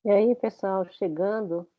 E aí, pessoal, chegando.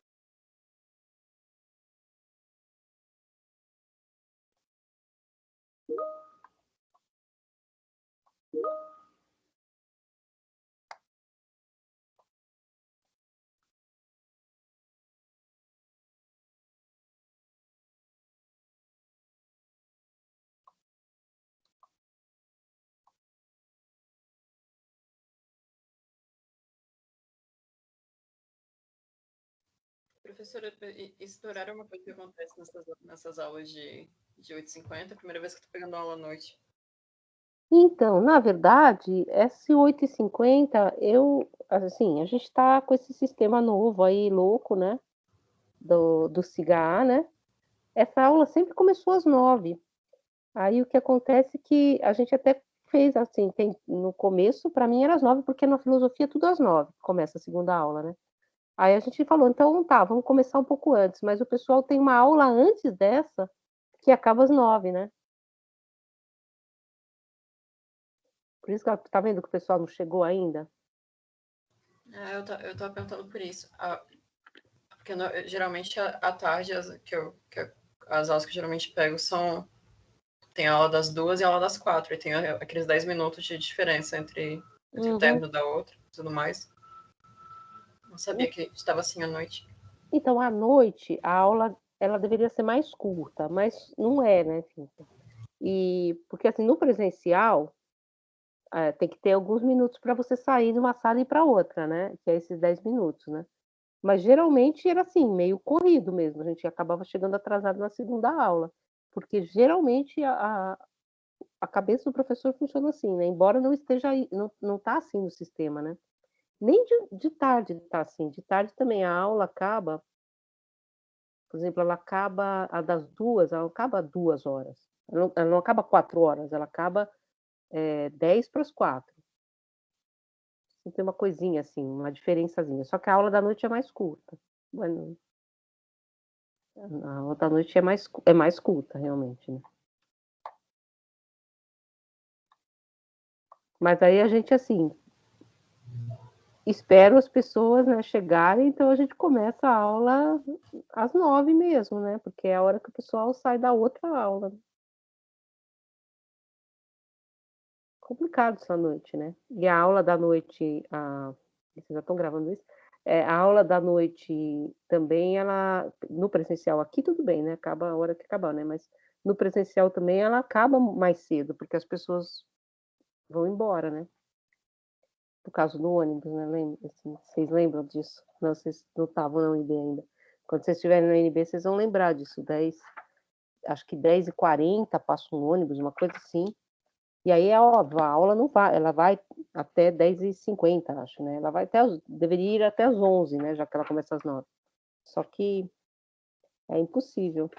Professora, esse horário é uma coisa que acontece nessas aulas de 8h50, primeira vez que eu tô pegando aula à noite. Então, na verdade, esse 8h50, assim, a gente está com esse sistema novo aí, louco, né? Do CIGA, né? Essa aula sempre começou às 9. Aí o que acontece é que a gente até fez assim, no começo, para mim era às 9, porque na filosofia é tudo às 9, começa a segunda aula, né? Aí a gente falou, então tá, vamos começar um pouco antes, mas o pessoal tem uma aula antes dessa, que acaba às 9, né? Por isso que tá vendo que o pessoal não chegou ainda? Eu tava perguntando por isso. Porque geralmente à tarde as aulas que eu geralmente pego são. Tem a aula das 2 e a aula das 4, e tem aqueles 10 minutos de diferença entre o Uhum. término da outra e tudo mais. Não sabia que estava assim à noite. Então, à noite, a aula ela deveria ser mais curta, mas não é, né, Cíntia? E porque assim, no presencial, tem que ter alguns minutos para você sair de uma sala e ir para outra, né, que é esses 10 minutos, né. Mas geralmente era assim, meio corrido mesmo, a gente acabava chegando atrasado na segunda aula, porque geralmente a cabeça do professor funciona assim, né, embora não esteja aí, não tá assim no sistema, né. Nem de tarde tá assim, de tarde também a aula acaba. Por exemplo, ela acaba a das 2, ela não acaba 2 horas, ela não acaba 4 horas, ela acaba, 10 para as 4. Então tem uma coisinha assim, uma diferençazinha, só que a aula da noite é mais curta. Bueno, a aula da noite é mais curta realmente, né. Mas aí a gente, assim, espera as pessoas, né, chegarem, então a gente começa a aula às 9 mesmo, né, porque é a hora que o pessoal sai da outra aula. Complicado essa noite, né. E a aula da noite, vocês já estão gravando isso? A aula da noite também ela no presencial aqui tudo bem, né, acaba a hora que acabar, né, mas no presencial também ela acaba mais cedo, porque as pessoas vão embora, né. Por causa do ônibus, né, assim, vocês lembram disso? Não, vocês não estavam na UNB ainda. Quando vocês estiverem na UNB vocês vão lembrar disso, 10, acho que 10h40 passa um ônibus, uma coisa assim. E aí é óbvio, a aula não vai, ela vai até 10h50, acho, né, ela vai até deveria ir até às 11, né, já que ela começa às 9. Só que é impossível.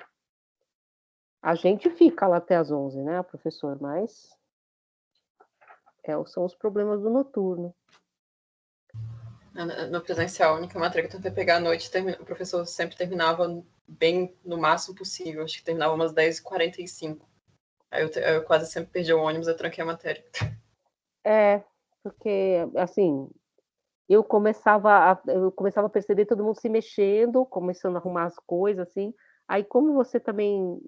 A gente fica lá até às 11, né, professor, mas são os problemas do noturno. No presencial, a única matéria que eu tentei pegar à noite, o professor sempre terminava bem no máximo possível. Acho que terminava umas 10h45. Aí eu quase sempre perdi o ônibus, eu tranquei a matéria. É, porque, assim, eu começava a perceber todo mundo se mexendo, começando a arrumar as coisas, assim, aí como você também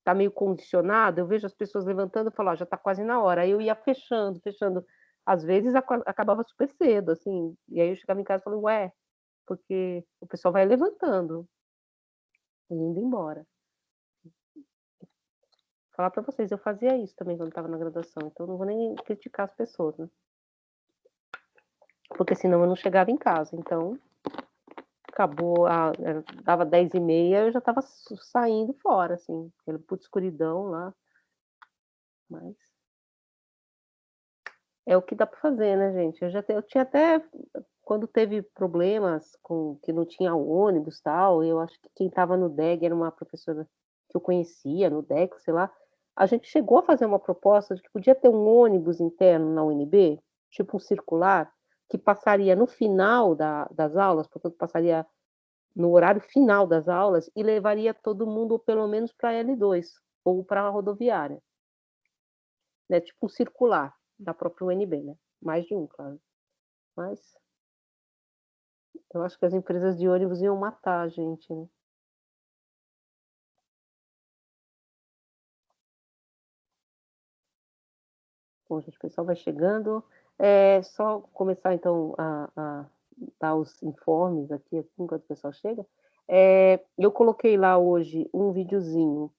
tá meio condicionado, eu vejo as pessoas levantando e falo: "Ó, já tá quase na hora", aí eu ia fechando, fechando. Às vezes acabava super cedo, assim, e aí eu chegava em casa e falei: "Ué", porque o pessoal vai levantando e indo embora. Falar pra vocês, eu fazia isso também quando estava na graduação, então não vou nem criticar as pessoas, né, porque senão eu não chegava em casa, então acabou dava 10h30, eu já estava saindo fora, assim, aquela puta escuridão lá, mas é o que dá para fazer, né, gente. Eu tinha até quando teve problemas com que não tinha ônibus, tal, eu acho que quem estava no DEG era uma professora que eu conhecia, no DEC, sei lá, a gente chegou a fazer uma proposta de que podia ter um ônibus interno na UNB, tipo um circular, que passaria no final das aulas, portanto passaria no horário final das aulas e levaria todo mundo pelo menos para a L2 ou para a rodoviária, né, tipo um circular da própria UNB, né, mais de um, claro. Mas Eu acho que as empresas de ônibus iam matar a gente, né. Bom, gente, o pessoal vai chegando. Só começar então a dar os informes aqui, assim, enquanto o pessoal chega. Eu coloquei lá hoje um videozinho,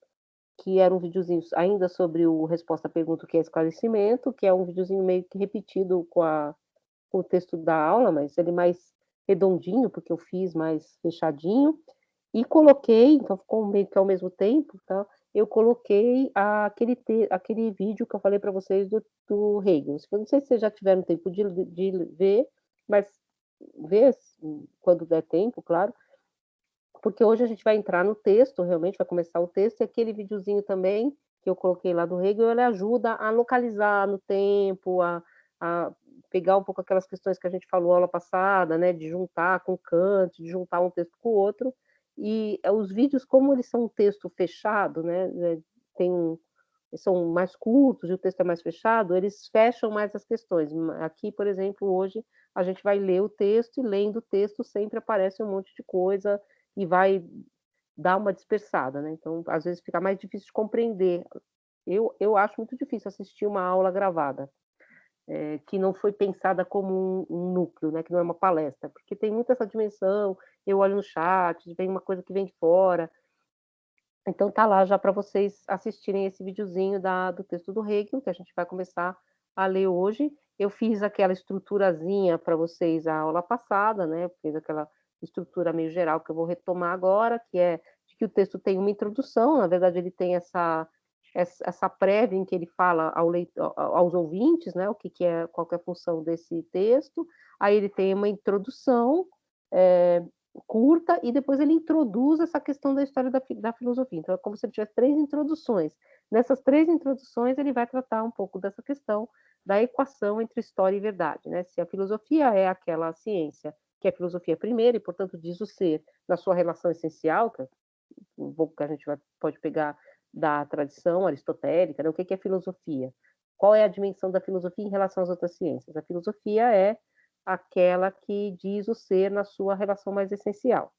que era um videozinho ainda sobre o resposta à pergunta o que é esclarecimento, que é um videozinho meio que repetido com o texto da aula, mas ele mais redondinho, porque eu fiz mais fechadinho. E coloquei, então ficou meio que ao mesmo tempo, tá, eu coloquei aquele vídeo que eu falei para vocês do Hegel. Eu não sei se vocês já tiveram tempo de ver, mas vê quando der tempo, claro, porque hoje a gente vai entrar no texto, realmente vai começar o texto, e aquele videozinho também, que eu coloquei lá do Hegel, ele ajuda a localizar no tempo, a pegar um pouco aquelas questões que a gente falou aula passada, né, de juntar com Kant, de juntar um texto com o outro, e os vídeos, como eles são um texto fechado, né, tem um são mais curtos e o texto é mais fechado, eles fecham mais as questões. Aqui, por exemplo, hoje a gente vai ler o texto e lendo o texto sempre aparece um monte de coisa e vai dar uma dispersada, né, então às vezes fica mais difícil de compreender. Eu acho muito difícil assistir uma aula gravada, que não foi pensada como um núcleo, né, que não é uma palestra, porque tem muito essa dimensão, eu olho no chat, vem uma coisa que vem de fora, então tá lá já para vocês assistirem esse videozinho do texto do Hegel, que a gente vai começar a ler hoje. Eu fiz aquela estruturazinha para vocês a aula passada, né, fiz aquela estrutura meio geral que eu vou retomar agora, que é de que o texto tem uma introdução, na verdade ele tem essa prévia em que ele fala aos ouvintes, né, o que que é, qual que é a função desse texto, aí ele tem uma introdução, eh, curta, e depois ele introduz essa questão da história da filosofia. Então é como se ele tivesse 3 introduções. Nessas 3 introduções ele vai tratar um pouco dessa questão da equação entre história e verdade, né. Se a filosofia é aquela ciência que é a filosofia primeiro e, portanto, diz o ser na sua relação essencial, que é um pouco que a gente pode pegar da tradição aristotélica, né, o que que é filosofia? Qual é a dimensão da filosofia em relação às outras ciências? A filosofia é aquela que diz o ser na sua relação mais essencial.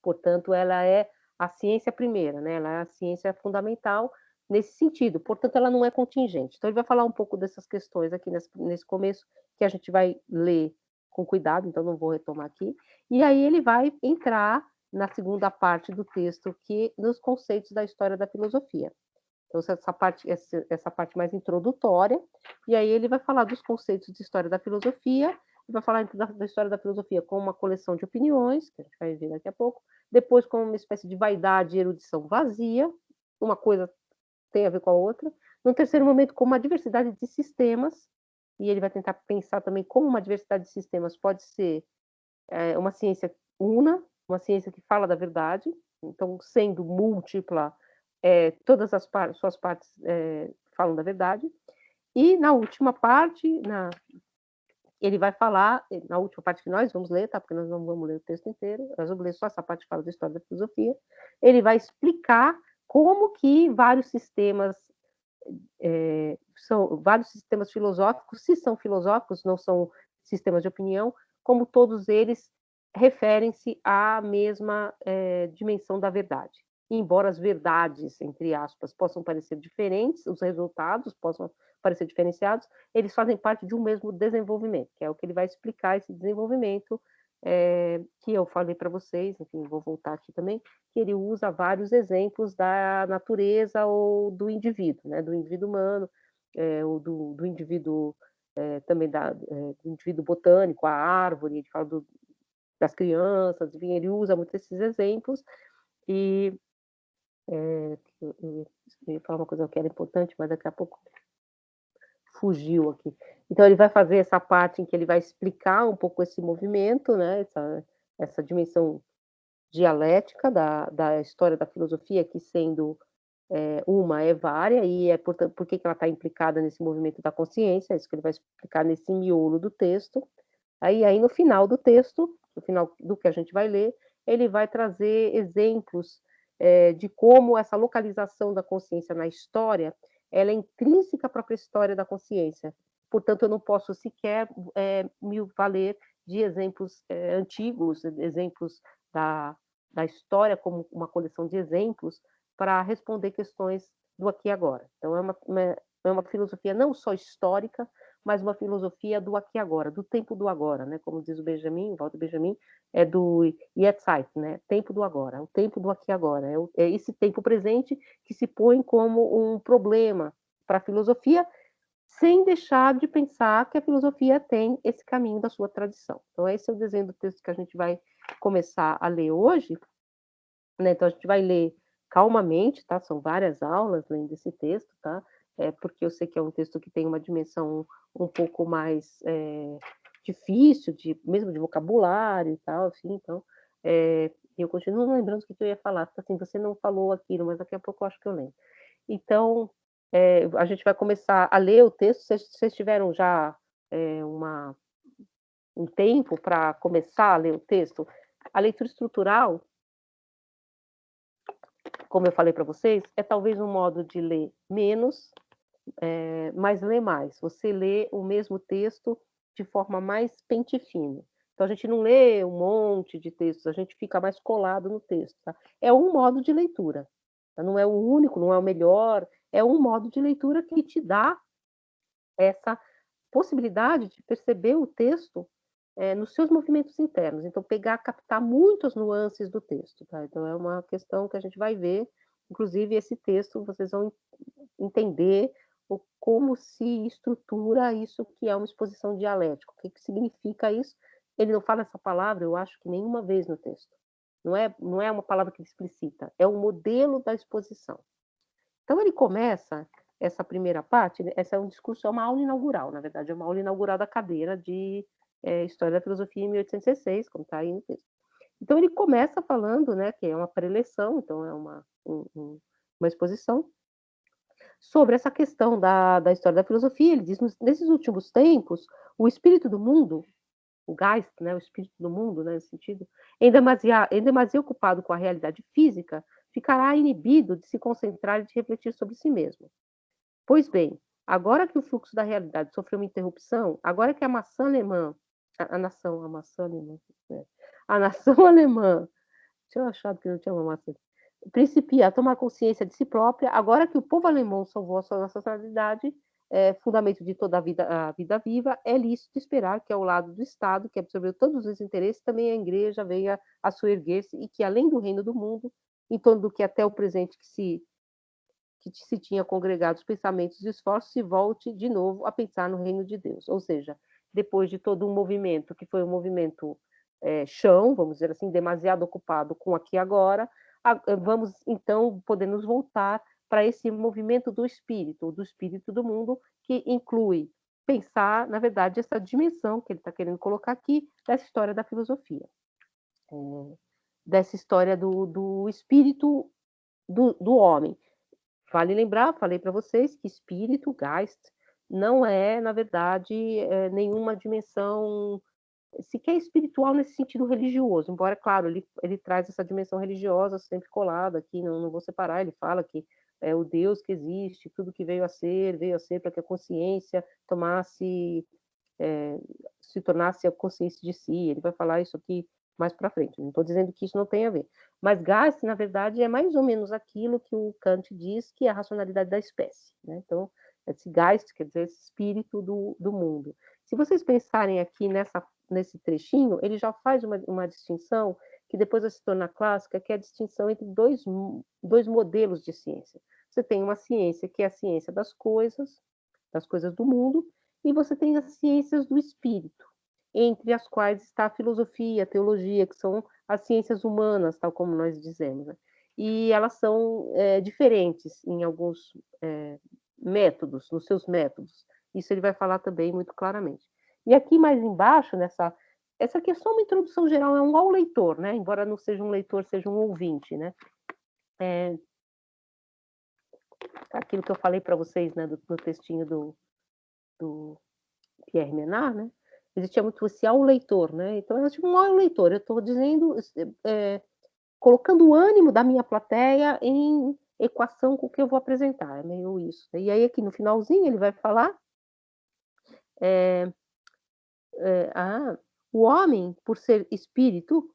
Portanto, ela é a ciência primeira, né, ela é a ciência fundamental nesse sentido, portanto, ela não é contingente. Então ele vai falar um pouco dessas questões aqui nesse começo, que a gente vai ler com cuidado, então não vou retomar aqui. E aí ele vai entrar na segunda parte do texto, que nos conceitos da história da filosofia. Então essa parte mais introdutória, e aí ele vai falar dos conceitos de história da filosofia, vai falar então da história da filosofia como uma coleção de opiniões, que a gente vai ver daqui a pouco, depois como uma espécie de vaidade e erudição vazia, uma coisa tem a ver com a outra. No terceiro momento, como uma diversidade de sistemas, e ele vai tentar pensar também como uma diversidade de sistemas pode ser uma ciência una, uma ciência que fala da verdade, então sendo múltipla, todas as suas partes falam da verdade. E na última parte, ele vai falar, na última parte que nós vamos ler, tá? Porque nós não vamos ler o texto inteiro, nós vamos ler só essa parte que fala da história da filosofia. Ele vai explicar como que vários sistemas são vários sistemas filosóficos, se são filosóficos, não são sistemas de opinião, como todos eles referem-se à mesma dimensão da verdade. E embora as verdades, entre aspas, possam parecer diferentes, os resultados possam parecer diferenciados, eles fazem parte de um mesmo desenvolvimento, que é o que ele vai explicar esse desenvolvimento, que eu falei para vocês, enfim, vou voltar aqui também, que ele usa vários exemplos da natureza ou do indivíduo, né, do indivíduo humano, ou do indivíduo também do indivíduo botânico, a árvore, ele fala das crianças, enfim, ele usa muito esses exemplos e eu ia falar uma coisa que era importante, mas daqui a pouco fugiu aqui. Então ele vai fazer essa parte em que ele vai explicar um pouco esse movimento, né, essa dimensão dialética da história da filosofia, que sendo uma é vária e portanto, por que que ela está implicada nesse movimento da consciência, é isso que ele vai explicar nesse miolo do texto. Aí no final do texto, no final do que a gente vai ler, ele vai trazer exemplos de como essa localização da consciência na história, ela é intrínseca à própria história da consciência. Portanto, eu não posso sequer me valer de exemplos antigos, exemplos da história como uma coleção de exemplos para responder questões do aqui e agora. Então é uma filosofia não só histórica, mas uma filosofia do aqui e agora, do tempo do agora, né? Como diz o Benjamin, o Walter Benjamin, é do Jetztzeit, né? Tempo do agora, o tempo do aqui e agora, é esse tempo presente que se põe como um problema para a filosofia, sem deixar de pensar que a filosofia tem esse caminho da sua tradição. Então, esse é o desenho do texto que a gente vai começar a ler hoje, né? Então, a gente vai ler calmamente, tá? São várias aulas lendo esse texto, tá? Porque eu sei que é um texto que tem uma dimensão um pouco mais difícil, mesmo de vocabulário e tal, assim, então, eu continuo lembrando o que eu ia falar, porque assim, você não falou aquilo, mas daqui a pouco eu acho que eu lembro. Então, a gente vai começar a ler o texto, vocês tiveram já um tempo para começar a ler o texto? A leitura estrutural, como eu falei para vocês, é talvez um modo de ler menos, mas ler mais. Você lê o mesmo texto de forma mais pente fino. Então, a gente não lê um monte de textos, a gente fica mais colado no texto. Tá? É um modo de leitura. Tá? Não é o único, não é o melhor, é um modo de leitura que te dá essa possibilidade de perceber o texto nos seus movimentos internos. Então, captar muitas nuances do texto. Tá? Então, é uma questão que a gente vai ver. Inclusive, esse texto, vocês vão entender como se estrutura isso que é uma exposição dialética. O que significa isso? Ele não fala essa palavra, eu acho que nenhuma vez no texto. Não é uma palavra que ele explicita, é um modelo da exposição. Então, ele começa essa primeira parte, essa é um discurso, é uma aula inaugural, na verdade, é uma aula inaugural da cadeira de História da Filosofia em 1806, como está aí no texto. Então, ele começa falando, né, que é uma preleção, então é uma exposição, sobre essa questão da história da filosofia. Ele diz, nesses últimos tempos, o espírito do mundo, o Geist, né, o espírito do mundo, né, nesse sentido, em demasia ocupado com a realidade física, ficará inibido de se concentrar e de refletir sobre si mesmo. Pois bem, agora que o fluxo da realidade sofreu uma interrupção, agora que a maçã alemã, a nação alemã, a nação alemã, tinha achado que não tinha uma maçã, principia a tomar consciência de si própria, agora que o povo alemão salvou a sua nacionalidade, fundamento de toda a vida viva, é lícito esperar que ao lado do Estado, que absorveu todos os interesses, também a igreja venha a soerguer-se e que, além do reino do mundo, em torno do que até o presente que se tinha congregado os pensamentos e esforços, se volte de novo a pensar no reino de Deus. Ou seja, depois de todo um movimento, que foi um movimento chão, vamos dizer assim, demasiado ocupado com aqui e agora, vamos então poder nos voltar para esse movimento do espírito do mundo, que inclui pensar, na verdade, essa dimensão que ele está querendo colocar aqui, dessa história da filosofia, dessa história do espírito do homem. Vale lembrar, falei para vocês, que espírito, Geist, não é, na verdade, nenhuma dimensão sequer espiritual nesse sentido religioso, embora, claro, ele traz essa dimensão religiosa sempre colada aqui, não vou separar, ele fala que é o Deus que existe, tudo que veio a ser para que a consciência se tornasse a consciência de si, ele vai falar isso aqui mais para frente, não estou dizendo que isso não tem a ver, mas Geist, na verdade, é mais ou menos aquilo que o Kant diz que é a racionalidade da espécie, né? Então, esse Geist quer dizer esse espírito do mundo. Se vocês pensarem aqui nesse trechinho, ele já faz uma distinção que depois vai se tornar clássica, que é a distinção entre dois modelos de ciência. Você tem uma ciência que é a ciência das coisas do mundo, e você tem as ciências do espírito, entre as quais está a filosofia, a teologia, que são as ciências humanas, tal como nós dizemos. Né? E elas são diferentes em alguns métodos, nos seus métodos. Isso ele vai falar também muito claramente. E aqui mais embaixo, essa aqui é só uma introdução geral, é um ao leitor, né? Embora não seja um leitor, seja um ouvinte, né? Aquilo que eu falei para vocês, né, do textinho do Pierre Menard, né? Existia muito esse ao leitor, né? Então, é tipo um ao leitor. Eu estou dizendo, colocando o ânimo da minha plateia em equação com o que eu vou apresentar. É meio isso. E aí, aqui no finalzinho, ele vai falar O homem, por ser espírito,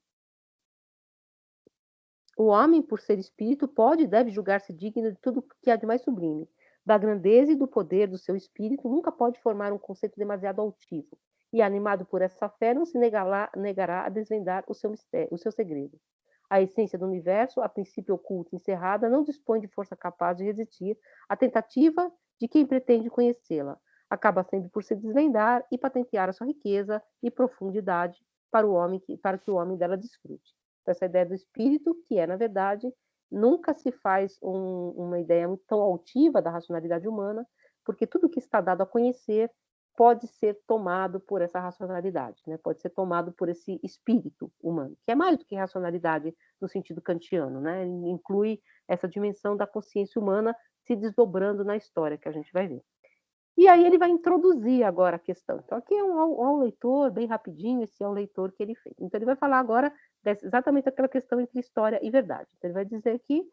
pode e deve julgar-se digno de tudo que há de mais sublime. Da grandeza e do poder do seu espírito, nunca pode formar um conceito demasiado altivo. E, animado por essa fé, não se negará a desvendar o seu mistério, o seu segredo. A essência do universo, a princípio oculta e encerrada, não dispõe de força capaz de resistir à tentativa de quem pretende conhecê-la. Acaba sempre por se desvendar e patentear a sua riqueza e profundidade para que o homem dela desfrute. Então, essa ideia do espírito, que é, na verdade, nunca se faz uma ideia tão altiva da racionalidade humana, porque tudo que está dado a conhecer pode ser tomado por essa racionalidade, né? Pode ser tomado por esse espírito humano, que é mais do que racionalidade no sentido kantiano, né? Ele inclui essa dimensão da consciência humana se desdobrando na história, que a gente vai ver. E aí ele vai introduzir agora a questão. Então, aqui é um leitor, bem rapidinho, esse é o leitor que ele fez. Então, ele vai falar agora exatamente aquela questão entre história e verdade. Então, ele vai dizer que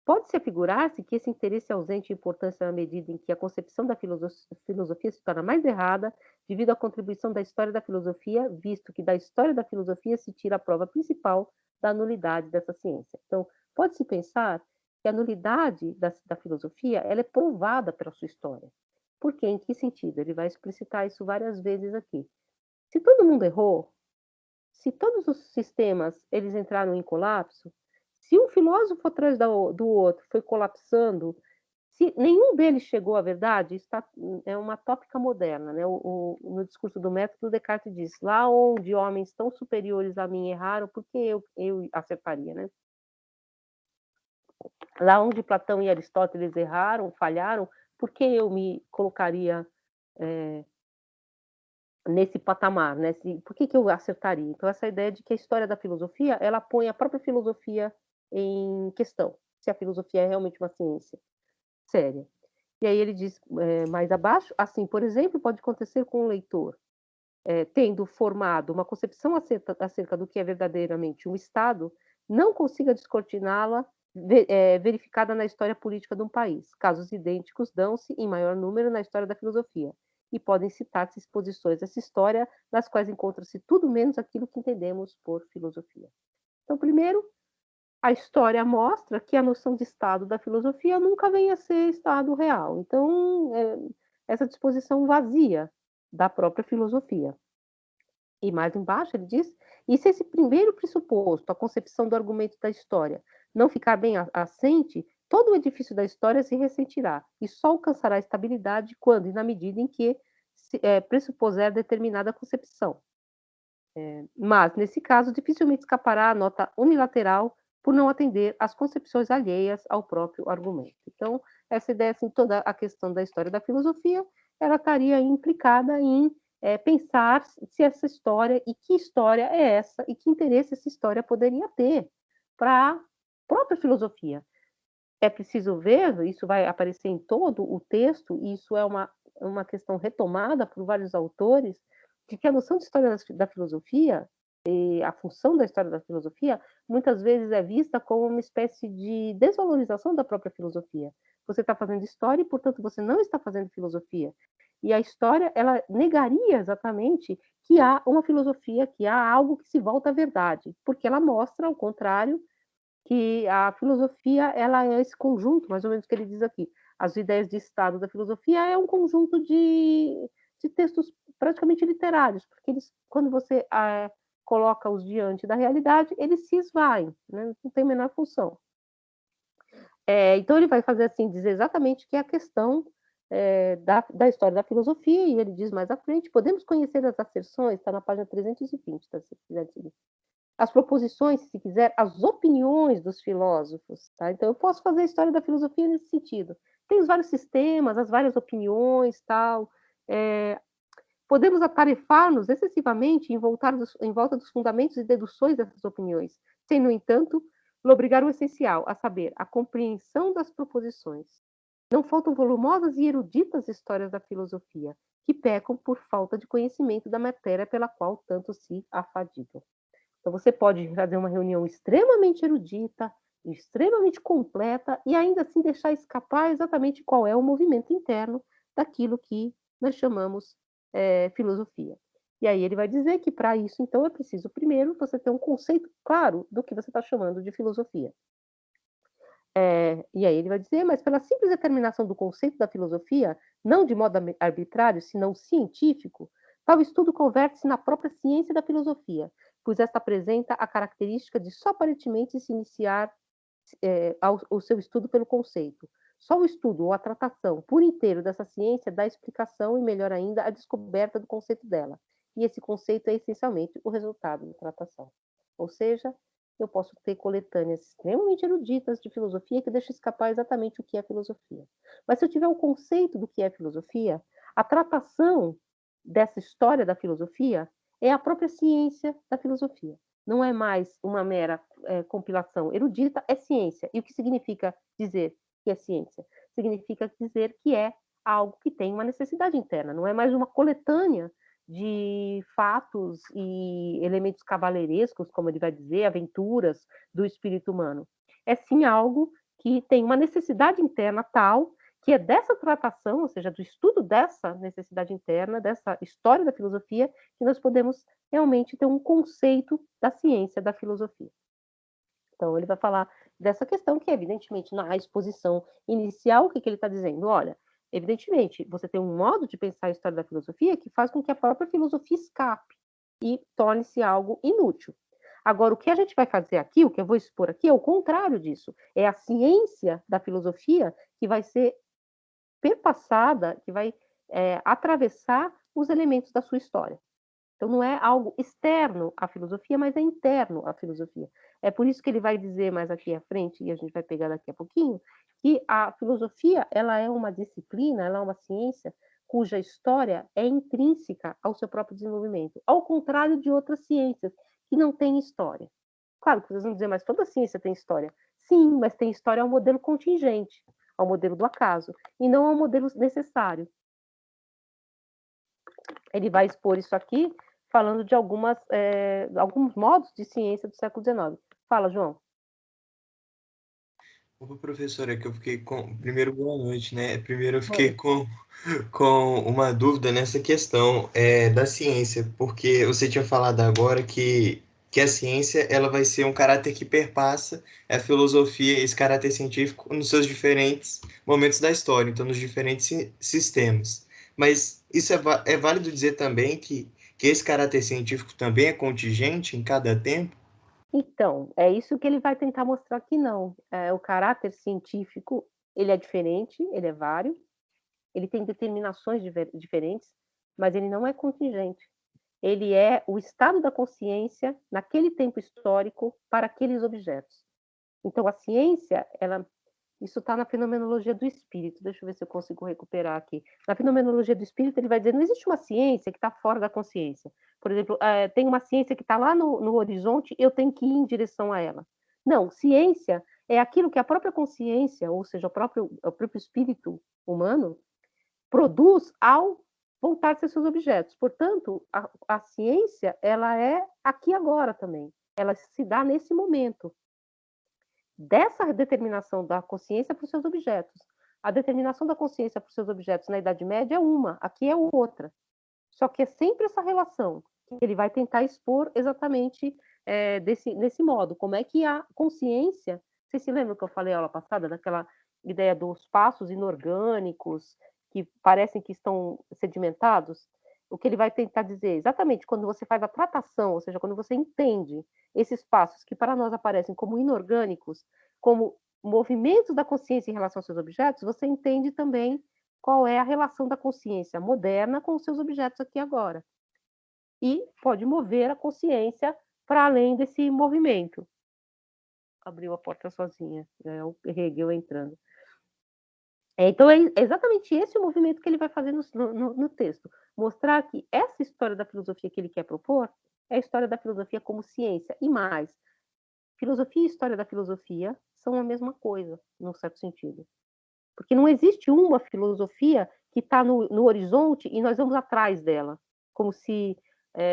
pode-se afigurar-se que esse interesse ausente de importância na medida em que a concepção da filosofia se torna mais errada devido à contribuição da história da filosofia, visto que da história da filosofia se tira a prova principal da nulidade dessa ciência. Então, pode-se pensar que a nulidade da filosofia ela é provada pela sua história. Por quê? Em que sentido? Ele vai explicitar isso várias vezes aqui. Se todo mundo errou, se todos os sistemas eles entraram em colapso, se um filósofo atrás do outro foi colapsando, se nenhum deles chegou à verdade, está, é uma tópica moderna. Né? No discurso do método, Descartes diz, lá onde homens tão superiores a mim erraram, por que eu acertaria? Né? Lá onde Platão e Aristóteles erraram, falharam, por que eu me colocaria nesse patamar? Né? Por que eu acertaria? Então, essa ideia de que a história da filosofia, ela põe a própria filosofia em questão, se a filosofia é realmente uma ciência séria. E aí ele diz mais abaixo, assim, por exemplo, pode acontecer com um leitor tendo formado uma concepção acerca do que é verdadeiramente um Estado, não consiga descortiná-la verificada na história política de um país. Casos idênticos dão-se, em maior número, na história da filosofia, e podem citar-se exposições dessa história, nas quais encontra-se tudo menos aquilo que entendemos por filosofia. Então, primeiro, a história mostra que a noção de Estado da filosofia nunca vem a ser Estado real. Então, essa disposição vazia da própria filosofia. E mais embaixo ele diz, e se esse primeiro pressuposto, a concepção do argumento da história, não ficar bem assente, todo o edifício da história se ressentirá e só alcançará estabilidade quando e na medida em que pressupuser determinada concepção. Mas, nesse caso, dificilmente escapará a nota unilateral por não atender às concepções alheias ao próprio argumento. Então, essa ideia, assim, toda a questão da história da filosofia, ela estaria implicada em pensar se essa história, e que história é essa, e que interesse essa história poderia ter para a própria filosofia. É preciso ver, isso vai aparecer em todo o texto, e isso é uma questão retomada por vários autores, de que a noção de história da filosofia, e a função da história da filosofia, muitas vezes é vista como uma espécie de desvalorização da própria filosofia. Você está fazendo história e, portanto, você não está fazendo filosofia. E a história, ela negaria exatamente que há uma filosofia, que há algo que se volta à verdade, porque ela mostra, ao contrário, que a filosofia ela é esse conjunto, mais ou menos que ele diz aqui, as ideias de Estado da filosofia é um conjunto de textos praticamente literários, porque eles, quando você coloca-os diante da realidade, eles se esvaem, né? Não tem a menor função. Então ele vai fazer assim, dizer exatamente que é a questão da história da filosofia, e ele diz mais à frente, podemos conhecer as asserções, está na página 320, tá, se quiser seguir. As proposições, se quiser, as opiniões dos filósofos. Tá? Então, eu posso fazer a história da filosofia nesse sentido. Tem os vários sistemas, as várias opiniões, tal. Podemos atarefar-nos excessivamente em volta dos fundamentos e deduções dessas opiniões, sem, no entanto, lobrigar o essencial, a saber, a compreensão das proposições. Não faltam volumosas e eruditas histórias da filosofia, que pecam por falta de conhecimento da matéria pela qual tanto se afadigam. Então, você pode fazer uma reunião extremamente erudita, extremamente completa, e ainda assim deixar escapar exatamente qual é o movimento interno daquilo que nós chamamos filosofia. E aí ele vai dizer que para isso, então, é preciso primeiro você ter um conceito claro do que você está chamando de filosofia. E aí ele vai dizer, mas pela simples determinação do conceito da filosofia, não de modo arbitrário, senão científico, tal estudo converte-se na própria ciência da filosofia, pois esta apresenta a característica de só aparentemente se iniciar o seu estudo pelo conceito. Só o estudo ou a tratação por inteiro dessa ciência dá explicação e, melhor ainda, a descoberta do conceito dela. E esse conceito é essencialmente o resultado da tratação. Ou seja, eu posso ter coletâneas extremamente eruditas de filosofia que deixam escapar exatamente o que é filosofia. Mas se eu tiver o conceito do que é filosofia, a tratação dessa história da filosofia é a própria ciência da filosofia. Não é mais uma mera compilação erudita, é ciência. E o que significa dizer que é ciência? Significa dizer que é algo que tem uma necessidade interna, não é mais uma coletânea de fatos e elementos cavalheirescos, como ele vai dizer, aventuras do espírito humano. É sim algo que tem uma necessidade interna tal que é dessa tratação, ou seja, do estudo dessa necessidade interna, dessa história da filosofia, que nós podemos realmente ter um conceito da ciência da filosofia. Então, ele vai falar dessa questão que, evidentemente, na exposição inicial, o que ele está dizendo? Olha, evidentemente, você tem um modo de pensar a história da filosofia que faz com que a própria filosofia escape e torne-se algo inútil. Agora, o que a gente vai fazer aqui, o que eu vou expor aqui, é o contrário disso. É a ciência da filosofia que vai ser perpassada, que vai atravessar os elementos da sua história. Então, não é algo externo à filosofia, mas é interno à filosofia. É por isso que ele vai dizer mais aqui à frente, e a gente vai pegar daqui a pouquinho, que a filosofia ela é uma disciplina, ela é uma ciência cuja história é intrínseca ao seu próprio desenvolvimento, ao contrário de outras ciências que não têm história. Claro que vocês vão dizer, mas toda ciência tem história. Sim, mas tem história ao modelo contingente, ao modelo do acaso, e não ao modelo necessário. Ele vai expor isso aqui falando de alguns modos de ciência do século XIX. Fala, João. Opa, professora, que eu fiquei com. Primeiro, boa noite, né? Primeiro, eu fiquei com uma dúvida nessa questão da ciência, porque você tinha falado agora que a ciência ela vai ser um caráter que perpassa a filosofia, esse caráter científico, nos seus diferentes momentos da história, então, nos diferentes sistemas. Mas isso é válido dizer também que esse caráter científico também é contingente em cada tempo? Então, é isso que ele vai tentar mostrar que não. O caráter científico, ele é diferente, ele é vário, ele tem determinações diferentes, mas ele não é contingente. Ele é o estado da consciência naquele tempo histórico para aqueles objetos. Então, a ciência, isso está na fenomenologia do espírito. Deixa eu ver se eu consigo recuperar aqui. Na fenomenologia do espírito, ele vai dizer, não existe uma ciência que está fora da consciência. Por exemplo, tem uma ciência que está lá no horizonte, eu tenho que ir em direção a ela. Não, ciência é aquilo que a própria consciência, ou seja, o próprio espírito humano, produz ao voltar-se a seus objetos. Portanto, a ciência, ela é aqui agora também. Ela se dá nesse momento. Dessa determinação da consciência para os seus objetos. A determinação da consciência para os seus objetos na Idade Média é uma, aqui é outra. Só que é sempre essa relação que ele vai tentar expor exatamente nesse modo. Como é que a consciência... Vocês se lembram que eu falei na aula passada daquela ideia dos passos inorgânicos que parecem que estão sedimentados? O que ele vai tentar dizer exatamente quando você faz a tratação, ou seja, quando você entende esses passos que para nós aparecem como inorgânicos, como movimentos da consciência em relação aos seus objetos, você entende também qual é a relação da consciência moderna com os seus objetos aqui agora. E pode mover a consciência para além desse movimento. Abriu a porta sozinha, o Hegel entrando. Então, é exatamente esse o movimento que ele vai fazer no texto. Mostrar que essa história da filosofia que ele quer propor é a história da filosofia como ciência. E mais, filosofia e história da filosofia são a mesma coisa, num certo sentido. Porque não existe uma filosofia que está no horizonte e nós vamos atrás dela, como se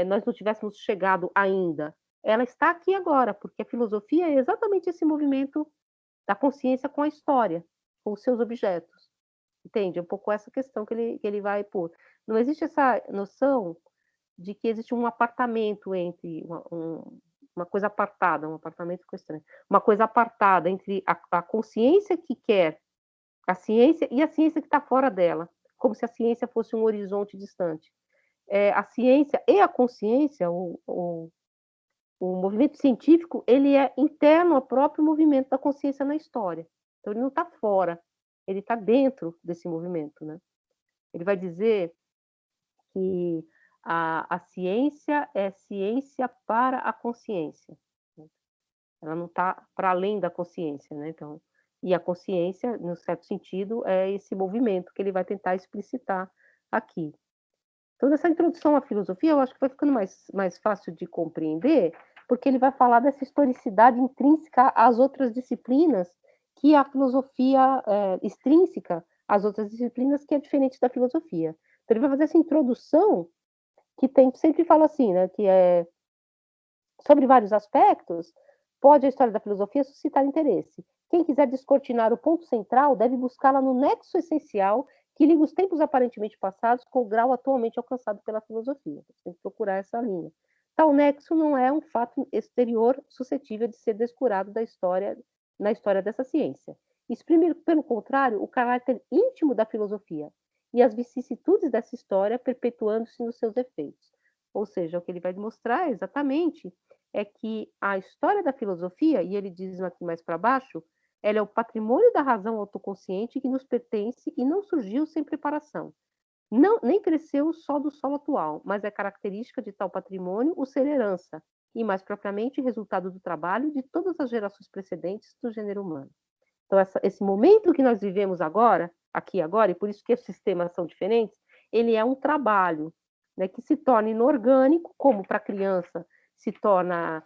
nós não tivéssemos chegado ainda. Ela está aqui agora, porque a filosofia é exatamente esse movimento da consciência com a história, com os seus objetos. Entende? É um pouco essa questão que ele vai pôr. Não existe essa noção de que existe um apartamento entre uma coisa apartada, um apartamento ficou estranho, uma coisa apartada entre a consciência que quer a ciência e a ciência que está fora dela, como se a ciência fosse um horizonte distante. A ciência e a consciência, o movimento científico, ele é interno ao próprio movimento da consciência na história. Então, ele não está fora, ele está dentro desse movimento, né? Ele vai dizer que a ciência é ciência para a consciência. Ela não está para além da consciência, né? Então, e a consciência, no certo sentido, é esse movimento que ele vai tentar explicitar aqui. Então, nessa introdução à filosofia, eu acho que vai ficando mais fácil de compreender, porque ele vai falar dessa historicidade intrínseca às outras disciplinas, que a filosofia extrínseca às outras disciplinas, que é diferente da filosofia. Então, ele vai fazer essa introdução, que sempre fala assim, né, que é sobre vários aspectos, pode a história da filosofia suscitar interesse. Quem quiser descortinar o ponto central deve buscá-la no nexo essencial que liga os tempos aparentemente passados com o grau atualmente alcançado pela filosofia. Tem que procurar essa linha. Tal nexo não é um fato exterior suscetível de ser descurado na história dessa ciência. Exprime, pelo contrário, o caráter íntimo da filosofia e as vicissitudes dessa história perpetuando-se nos seus efeitos. Ou seja, o que ele vai mostrar exatamente é que a história da filosofia, e ele diz aqui mais para baixo, ela é o patrimônio da razão autoconsciente que nos pertence e não surgiu sem preparação. Nem cresceu só do solo atual, mas é característica de tal patrimônio o ser herança, e mais propriamente resultado do trabalho de todas as gerações precedentes do gênero humano. Então, esse momento que nós vivemos agora, aqui agora, e por isso que os sistemas são diferentes, ele é um trabalho, né, que se torna inorgânico, como para a criança se torna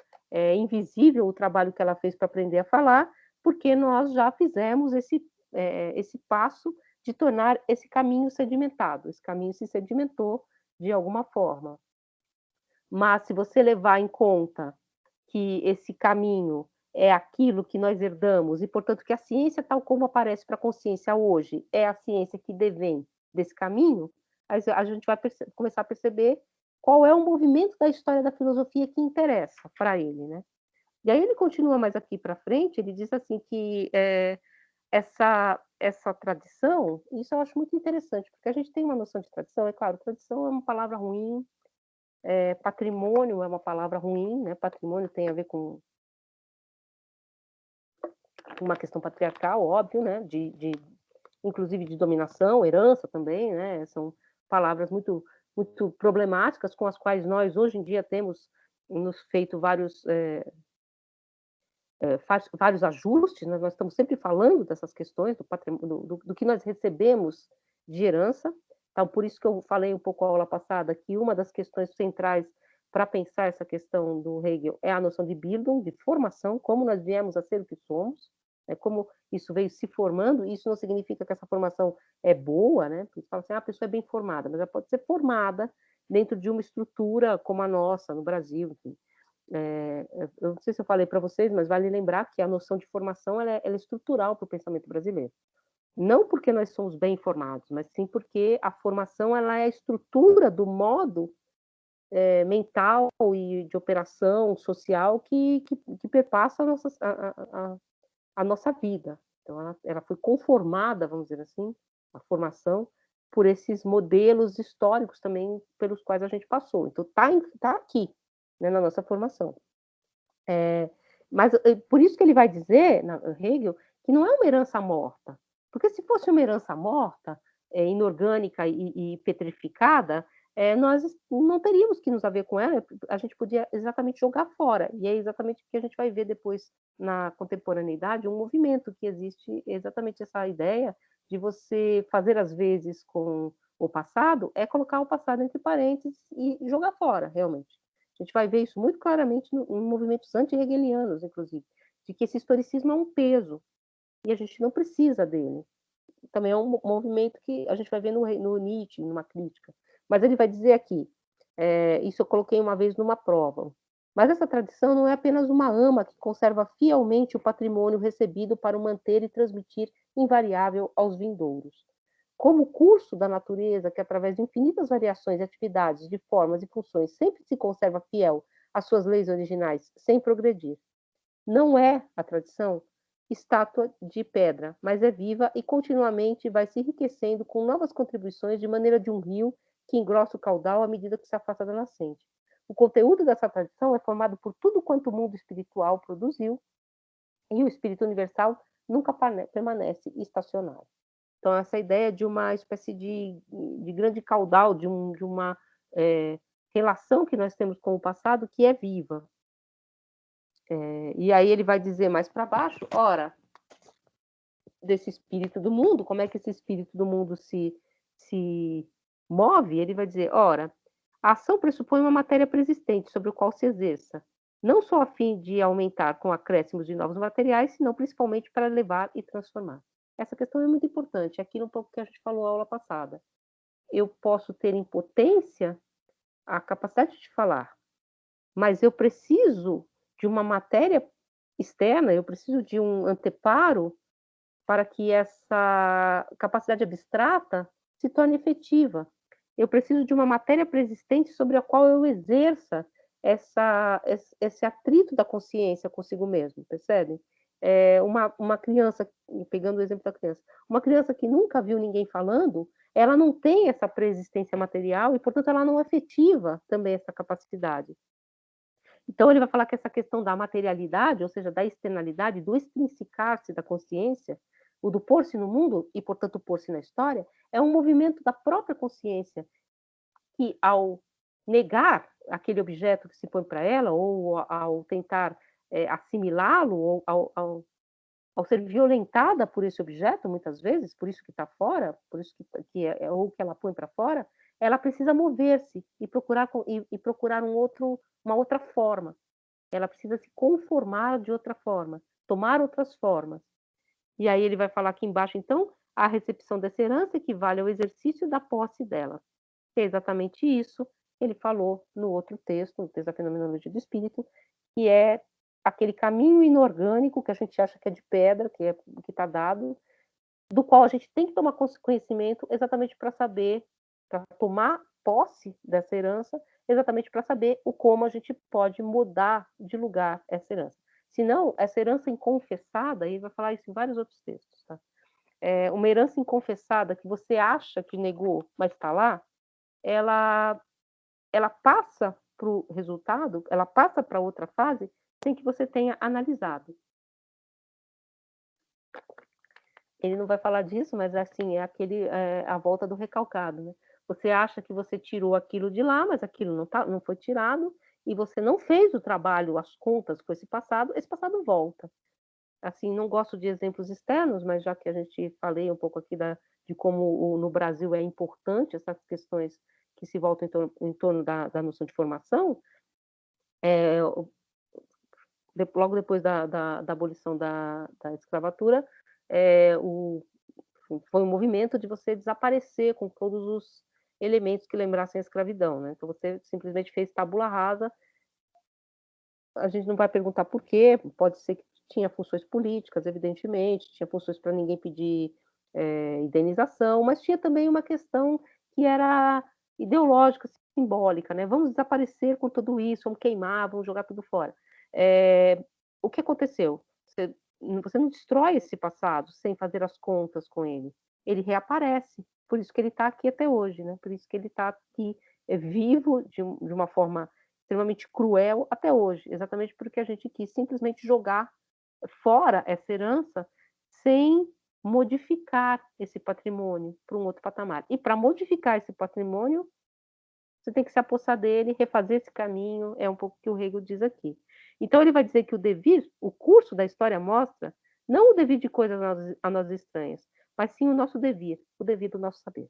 invisível o trabalho que ela fez para aprender a falar, porque nós já fizemos esse passo de tornar esse caminho sedimentado. Esse caminho se sedimentou de alguma forma. Mas se você levar em conta que esse caminho é aquilo que nós herdamos, e, portanto, que a ciência, tal como aparece para a consciência hoje, é a ciência que devém desse caminho, a gente vai começar a perceber qual é o movimento da história da filosofia que interessa para ele, né? E aí ele continua mais aqui para frente, ele diz assim que essa tradição, isso eu acho muito interessante, porque a gente tem uma noção de tradição, é claro, tradição é uma palavra ruim, patrimônio é uma palavra ruim, né? Patrimônio tem a ver com uma questão patriarcal, óbvio, né? Inclusive de dominação, herança também, né? São palavras muito problemáticas com as quais nós hoje em dia temos nos feito vários ajustes, né? Nós estamos sempre falando dessas questões do patrimônio, do que nós recebemos de herança. Então, por isso que eu falei um pouco a aula passada que uma das questões centrais para pensar essa questão do Hegel é a noção de Bildung, de formação, como nós viemos a ser o que somos, como isso veio se formando. Isso não significa que essa formação é boa, né? Porque fala assim, a pessoa é bem formada, mas ela pode ser formada dentro de uma estrutura como a nossa, no Brasil, enfim. Eu não sei se eu falei para vocês, mas vale lembrar que a noção de formação ela é estrutural para o pensamento brasileiro. Não porque nós somos bem informados, mas sim porque a formação ela é a estrutura do modo mental e de operação social que perpassa a nossa vida. Então, ela foi conformada, vamos dizer assim, a formação, por esses modelos históricos também pelos quais a gente passou. Então, tá aqui, né, na nossa formação. Mas por isso que ele vai dizer, Hegel, que não é uma herança morta. Porque se fosse uma herança morta, inorgânica e petrificada, nós não teríamos que nos haver com ela, a gente podia exatamente jogar fora. E é exatamente o que a gente vai ver depois na contemporaneidade, um movimento que existe, exatamente essa ideia de você fazer as vezes com o passado, é colocar o passado entre parênteses e jogar fora, realmente. A gente vai ver isso muito claramente em movimentos anti-hegelianos, inclusive, de que esse historicismo é um peso e a gente não precisa dele. Também é um movimento que a gente vai ver no Nietzsche, numa crítica. Mas ele vai dizer aqui, isso eu coloquei uma vez numa prova, mas essa tradição não é apenas uma ama que conserva fielmente o patrimônio recebido para o manter e transmitir invariável aos vindouros. como o curso da natureza, que através de infinitas variações de atividades, de formas e funções, sempre se conserva fiel às suas leis originais, sem progredir. Não é a tradição estátua de pedra, mas é viva e continuamente vai se enriquecendo com novas contribuições de maneira de um rio que engrossa o caudal à medida que se afasta da nascente. O conteúdo dessa tradição é formado por tudo quanto o mundo espiritual produziu e o espírito universal nunca permanece estacionário. Então, essa ideia de uma espécie de grande caudal, de uma relação que nós temos com o passado que é viva. E aí ele vai dizer mais para baixo, ora, desse espírito do mundo, como é que esse espírito do mundo se move? Ele vai dizer, ora, a ação pressupõe uma matéria preexistente sobre o qual se exerça, não só a fim de aumentar com acréscimos de novos materiais, senão principalmente para levar e transformar. Essa questão é muito importante, aquilo um pouco que a gente falou na aula passada. Eu posso ter em potência a capacidade de falar, mas eu preciso de uma matéria externa, eu preciso de um anteparo para que essa capacidade abstrata se torne efetiva. Eu preciso de uma matéria preexistente sobre a qual eu exerça esse atrito da consciência consigo mesmo, percebe? Uma criança, pegando o exemplo da criança, uma criança que nunca viu ninguém falando, ela não tem essa preexistência material e, portanto, ela não efetiva também essa capacidade. Então, ele vai falar que essa questão da materialidade, ou seja, da externalidade, do extrinsicar-se da consciência, o do pôr-se no mundo e, portanto, pôr-se na história, é um movimento da própria consciência que, ao negar aquele objeto que se põe para ela, ou ao tentar assimilá-lo, ou ao ser violentada por esse objeto, muitas vezes, por isso que está fora, por isso ou que ela põe para fora, ela precisa mover-se e procurar uma outra forma. Ela precisa se conformar de outra forma, tomar outras formas. E aí ele vai falar aqui embaixo, então, a recepção dessa herança equivale ao exercício da posse dela. É exatamente isso que ele falou no outro texto, no texto da Fenomenologia do Espírito, que é aquele caminho inorgânico que a gente acha que é de pedra, que está dado, do qual a gente tem que tomar conhecimento exatamente para saber, para tomar posse dessa herança, exatamente para saber como a gente pode mudar de lugar essa herança. Senão, essa herança inconfessada, e ele vai falar isso em vários outros textos, tá? Uma herança inconfessada que você acha que negou, mas está lá, ela passa para o resultado, ela passa para outra fase sem que você tenha analisado. Ele não vai falar disso, mas assim, a volta do recalcado, né? Você acha que você tirou aquilo de lá, mas aquilo não foi tirado, e você não fez o trabalho, as contas com esse passado volta. Assim, não gosto de exemplos externos, mas já que a gente falei um pouco aqui de como no Brasil é importante essas questões que se voltam em torno da noção de formação, logo depois da abolição da escravatura, foi um movimento de você desaparecer com todos os elementos que lembrassem a escravidão, né? Então você simplesmente fez tabula rasa. A gente não vai perguntar por quê, pode ser que tinha funções políticas, evidentemente, tinha funções para ninguém pedir indenização, mas tinha também uma questão que era ideológica, simbólica, né? Vamos desaparecer com tudo isso, vamos queimar, vamos jogar tudo fora. O que aconteceu? Você não destrói esse passado sem fazer as contas com ele. Ele reaparece. Por isso que ele está aqui até hoje, né? Por isso que ele está aqui vivo de uma forma extremamente cruel até hoje, exatamente porque a gente quis simplesmente jogar fora essa herança sem modificar esse patrimônio para um outro patamar. E para modificar esse patrimônio, você tem que se apossar dele, refazer esse caminho, é um pouco o que o Hegel diz aqui. Então ele vai dizer que o devir, o curso da história mostra, não o devir de coisas a nós estranhas, mas sim o nosso devir, o devir do nosso saber.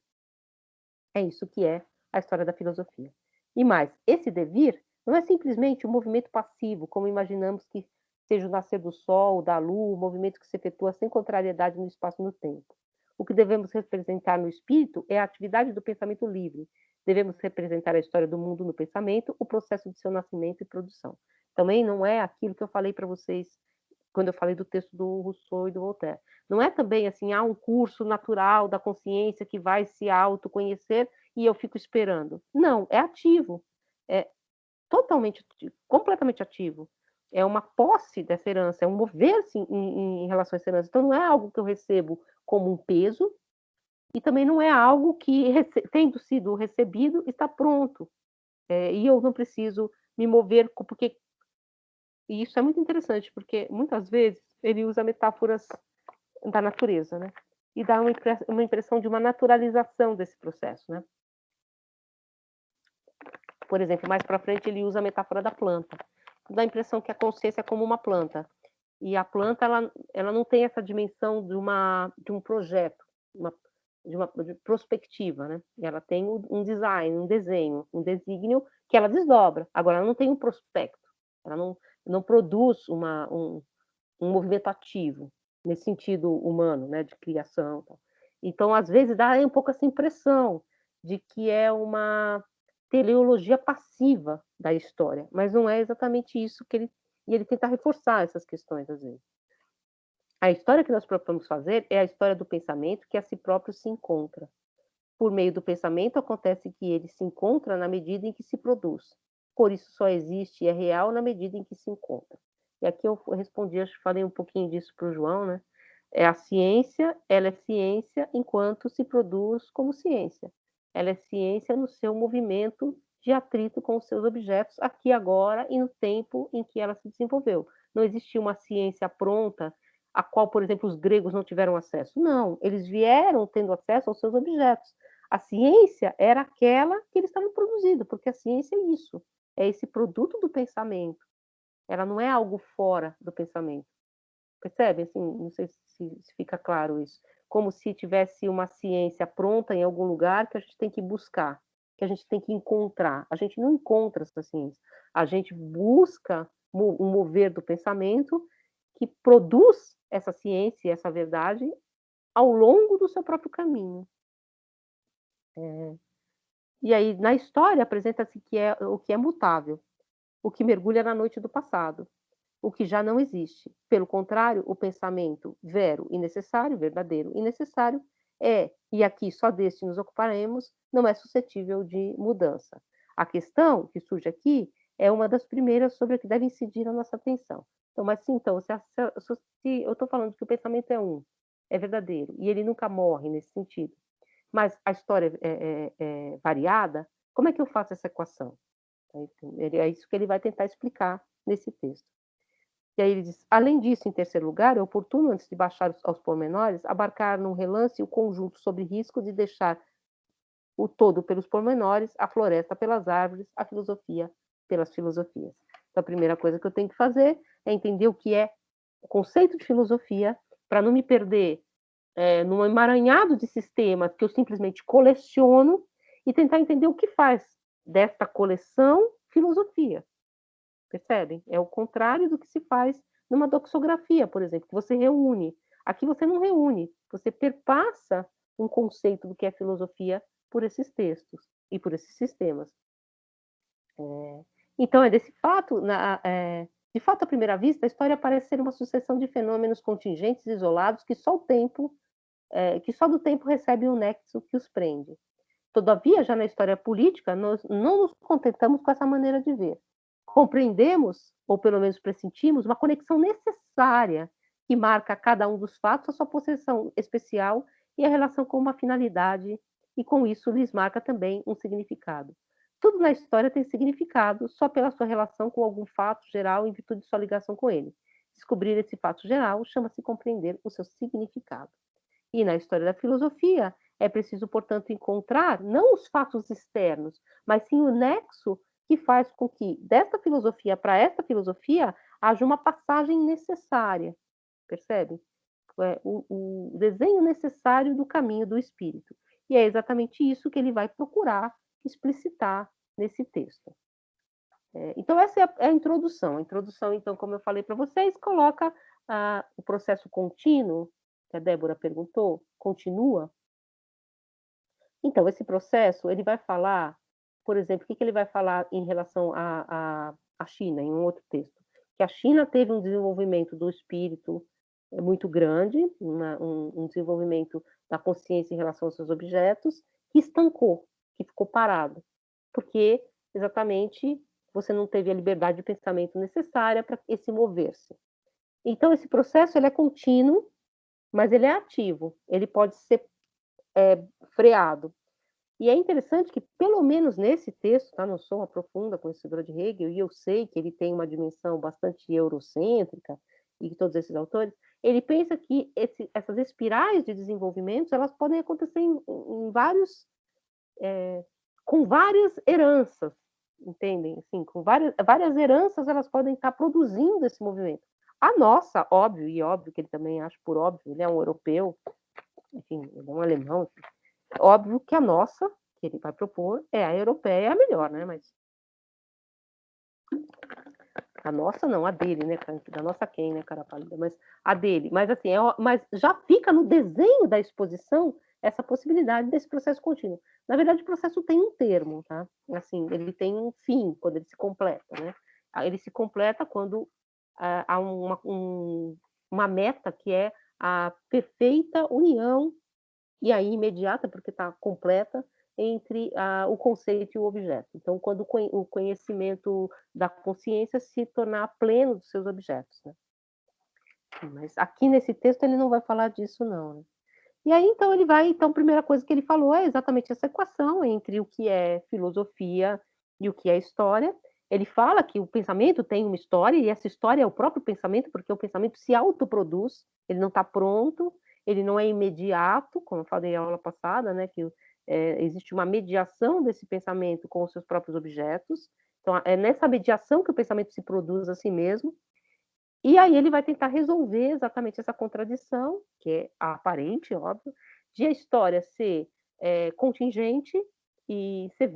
É isso que é a história da filosofia. E mais, esse devir não é simplesmente um movimento passivo, como imaginamos que seja o nascer do sol, da lua, um movimento que se efetua sem contrariedade no espaço e no tempo. O que devemos representar no espírito é a atividade do pensamento livre. Devemos representar a história do mundo no pensamento, o processo de seu nascimento e produção. Também não é aquilo que eu falei para vocês quando eu falei do texto do Rousseau e do Voltaire. Não é também assim, um curso natural da consciência que vai se autoconhecer e eu fico esperando. Não, é ativo. É totalmente, completamente ativo. É uma posse dessa herança, é um mover-se em relação a essa herança. Então, não é algo que eu recebo como um peso, e também não é algo que, tendo sido recebido, está pronto. E eu não preciso me mover, porque... E isso é muito interessante, porque muitas vezes ele usa metáforas da natureza, né? E dá uma impressão de uma naturalização desse processo, né? Por exemplo, mais para frente ele usa a metáfora da planta. Dá a impressão que a consciência é como uma planta. E a planta, ela não tem essa dimensão de um projeto, de prospectiva, né? Ela tem um design, um desenho, um desígnio que ela desdobra. Agora, ela não tem um prospecto. Ela não produz um movimento ativo, nesse sentido humano, né? De criação. Então, às vezes, dá um pouco essa impressão de que é uma teleologia passiva da história, mas não é exatamente isso que ele tenta reforçar essas questões, às vezes. A história que nós propomos fazer é a história do pensamento que a si próprio se encontra. Por meio do pensamento, acontece que ele se encontra na medida em que se produz. Por isso, só existe e é real na medida em que se encontra. E aqui eu respondi, acho que falei um pouquinho disso para o João, né? A ciência, ela é ciência enquanto se produz como ciência. Ela é ciência no seu movimento de atrito com os seus objetos, aqui agora e no tempo em que ela se desenvolveu. Não existia uma ciência pronta, a qual, por exemplo, os gregos não tiveram acesso. Não, eles vieram tendo acesso aos seus objetos. A ciência era aquela que eles estavam produzindo, porque a ciência é isso, é esse produto do pensamento. Ela não é algo fora do pensamento. Percebe? Assim, não sei se fica claro isso. Como se tivesse uma ciência pronta em algum lugar que a gente tem que buscar, que a gente tem que encontrar. A gente não encontra essa ciência. A gente busca um mover do pensamento que produz essa ciência e essa verdade ao longo do seu próprio caminho. E aí, na história, apresenta-se o que é mutável, o que mergulha na noite do passado, o que já não existe. Pelo contrário, o pensamento vero e necessário, verdadeiro e necessário, e aqui só deste nos ocuparemos, não é suscetível de mudança. A questão que surge aqui é uma das primeiras sobre a que deve incidir a nossa atenção. Então, mas sim, então, se eu estou falando que o pensamento é verdadeiro, e ele nunca morre nesse sentido, mas a história é variada, como é que eu faço essa equação? É isso que ele vai tentar explicar nesse texto. E aí ele diz, além disso, em terceiro lugar, é oportuno, antes de baixar aos pormenores, abarcar num relance o conjunto sobre risco de deixar o todo pelos pormenores, a floresta pelas árvores, a filosofia pelas filosofias. Então, a primeira coisa que eu tenho que fazer é entender o que é o conceito de filosofia, para não me perder num emaranhado de sistemas que eu simplesmente coleciono e tentar entender o que faz desta coleção filosofia. Percebem? É o contrário do que se faz numa doxografia, por exemplo, que você reúne. Aqui você não reúne, você perpassa um conceito do que é filosofia por esses textos e por esses sistemas. Então, é desse fato, de fato, à primeira vista, a história parece ser uma sucessão de fenômenos contingentes, isolados, que só do tempo recebe um nexo que os prende. Todavia, já na história política, nós não nos contentamos com essa maneira de ver. Compreendemos, ou pelo menos pressentimos, uma conexão necessária que marca a cada um dos fatos a sua posição especial e a relação com uma finalidade, e com isso lhes marca também um significado. Tudo na história tem significado só pela sua relação com algum fato geral em virtude de sua ligação com ele. Descobrir esse fato geral chama-se compreender o seu significado. E na história da filosofia, é preciso, portanto, encontrar não os fatos externos, mas sim o nexo que faz com que, desta filosofia para esta filosofia, haja uma passagem necessária, percebe? O desenho necessário do caminho do espírito. E é exatamente isso que ele vai procurar explicitar nesse texto. Então, essa é a introdução. A introdução, então, como eu falei para vocês, coloca o processo contínuo, que a Débora perguntou, continua. Então, esse processo, ele vai falar, por exemplo, o que ele vai falar em relação à China, em um outro texto? que a China teve um desenvolvimento do espírito muito grande, um desenvolvimento da consciência em relação aos seus objetos, que estancou, que ficou parado, porque exatamente você não teve a liberdade de pensamento necessária para esse mover-se. Então, esse processo ele é contínuo, mas ele é ativo, ele pode ser freado. E é interessante que, pelo menos nesse texto, tá? Não sou uma profunda conhecedora de Hegel, e eu sei que ele tem uma dimensão bastante eurocêntrica, e que todos esses autores, ele pensa que essas espirais de desenvolvimento, elas podem acontecer em vários, com várias heranças, entendem? Assim, com várias heranças, elas podem estar produzindo esse movimento. A nossa, óbvio, e óbvio que ele também acha por óbvio, ele é um europeu, enfim, ele é um alemão, enfim. Óbvio que a nossa, que ele vai propor, é a europeia, é a melhor, né? Mas a nossa não, a dele, né? Da nossa quem, né, cara pálida? Mas a dele. Mas assim, mas já fica no desenho da exposição essa possibilidade desse processo contínuo. Na verdade, o processo tem um termo, tá? Assim, ele tem um fim quando ele se completa, né? Ele se completa quando há uma meta que é a perfeita união, e aí imediata, porque está completa, entre o conceito e o objeto. Então, quando o conhecimento da consciência se tornar pleno dos seus objetos. Né? Mas aqui nesse texto ele não vai falar disso, não. Né? E aí, então, a primeira coisa que ele falou é exatamente essa equação entre o que é filosofia e o que é história. Ele fala que o pensamento tem uma história, e essa história é o próprio pensamento, porque o pensamento se autoproduz, ele não está pronto, ele não é imediato, como eu falei na aula passada, né, que existe uma mediação desse pensamento com os seus próprios objetos. Então, é nessa mediação que o pensamento se produz a si mesmo, e aí ele vai tentar resolver exatamente essa contradição, que é aparente, óbvio, de a história ser contingente e ser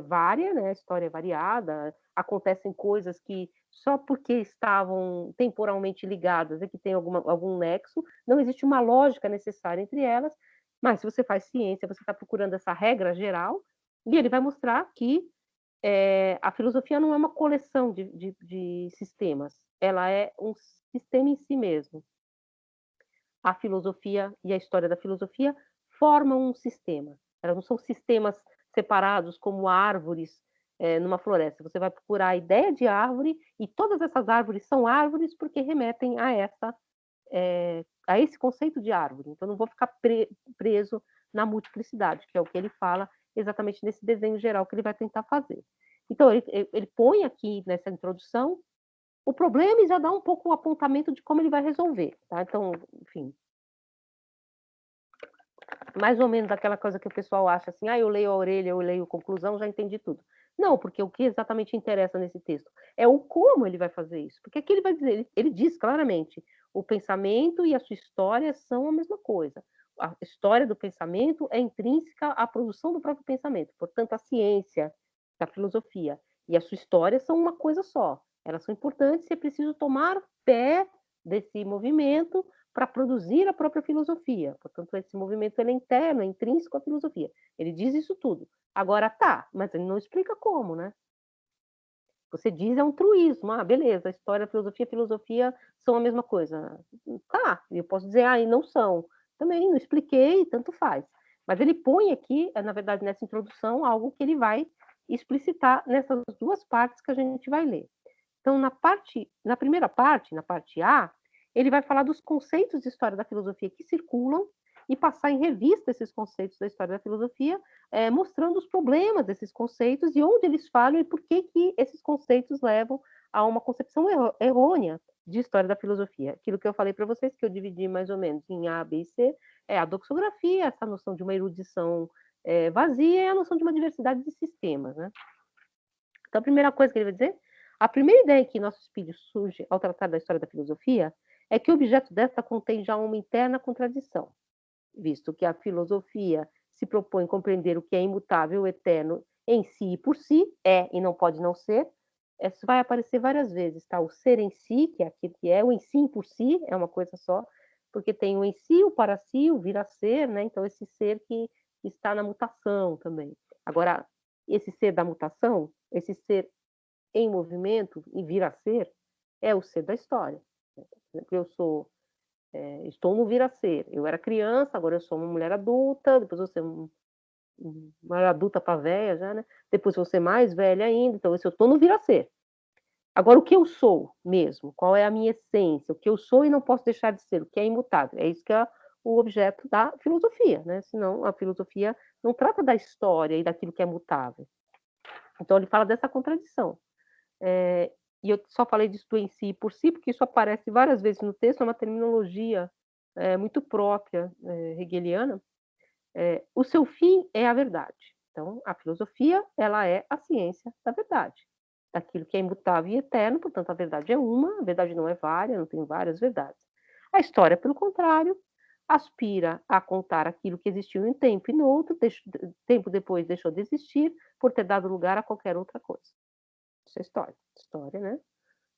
vária, né? A história é variada, acontecem coisas que só porque estavam temporalmente ligadas é que tem algum nexo, não existe uma lógica necessária entre elas, mas se você faz ciência, você está procurando essa regra geral, e ele vai mostrar que a filosofia não é uma coleção de sistemas, ela é um sistema em si mesmo. A filosofia e a história da filosofia formam um sistema. Elas não são sistemas separados como árvores numa floresta. Você vai procurar a ideia de árvore e todas essas árvores são árvores porque remetem a esse conceito de árvore. Então, não vou ficar preso na multiplicidade, que é o que ele fala exatamente nesse desenho geral que ele vai tentar fazer. Então, ele põe aqui nessa introdução o problema e já dá um pouco o apontamento de como ele vai resolver. Tá? Então, enfim, mais ou menos aquela coisa que o pessoal acha assim, eu leio a orelha, eu leio a conclusão, já entendi tudo. Não, porque o que exatamente interessa nesse texto é o como ele vai fazer isso. Porque aqui ele vai dizer, ele diz claramente, o pensamento e a sua história são a mesma coisa. A história do pensamento é intrínseca à produção do próprio pensamento. Portanto, a ciência, a filosofia e a sua história são uma coisa só. Elas são importantes e é preciso tomar pé desse movimento para produzir a própria filosofia. Portanto, esse movimento ele é interno, é intrínseco à filosofia. Ele diz isso tudo. Agora tá, mas ele não explica como, né? Você diz é um truísmo. Beleza, a história, a filosofia são a mesma coisa. Tá, eu posso dizer, e não são. Também não expliquei, tanto faz. Mas ele põe aqui, na verdade, nessa introdução, algo que ele vai explicitar nessas duas partes que a gente vai ler. Então, na primeira parte, na parte A, ele vai falar dos conceitos de história da filosofia que circulam e passar em revista esses conceitos da história da filosofia, mostrando os problemas desses conceitos e onde eles falham e por que esses conceitos levam a uma concepção errônea de história da filosofia. Aquilo que eu falei para vocês, que eu dividi mais ou menos em A, B e C, é a doxografia, essa noção de uma erudição vazia e a noção de uma diversidade de sistemas. Né? Então, a primeira coisa que ele vai dizer, a primeira ideia que nosso espírito surge ao tratar da história da filosofia é que o objeto desta contém já uma interna contradição, visto que a filosofia se propõe compreender o que é imutável, eterno em si e por si, é e não pode não ser. Isso vai aparecer várias vezes, tá? O ser em si, que é aquilo que é, o em si e por si é uma coisa só, porque tem o em si, o para si, o vir a ser, né? Então, esse ser que está na mutação também. Agora, esse ser da mutação, esse ser em movimento e vir a ser, é o ser da história. Eu estou no vir a ser. Eu era criança, agora eu sou uma mulher adulta, depois eu sou uma adulta para velha já, né? Depois eu vou ser mais velha ainda, então eu estou no vir a ser. Agora, o que eu sou mesmo? Qual é a minha essência? O que eu sou e não posso deixar de ser? O que é imutável? É isso que é o objeto da filosofia, né? Senão a filosofia não trata da história e daquilo que é mutável. Então ele fala dessa contradição. E eu só falei disso do em si e por si, porque isso aparece várias vezes no texto, é uma terminologia muito própria hegeliana. O seu fim é a verdade. Então, a filosofia, ela é a ciência da verdade, daquilo que é imutável e eterno, portanto, a verdade é uma, a verdade não é vária, não tem várias verdades. A história, pelo contrário, aspira a contar aquilo que existiu em um tempo e no outro, tempo depois deixou de existir, por ter dado lugar a qualquer outra coisa. Isso é história. História, né?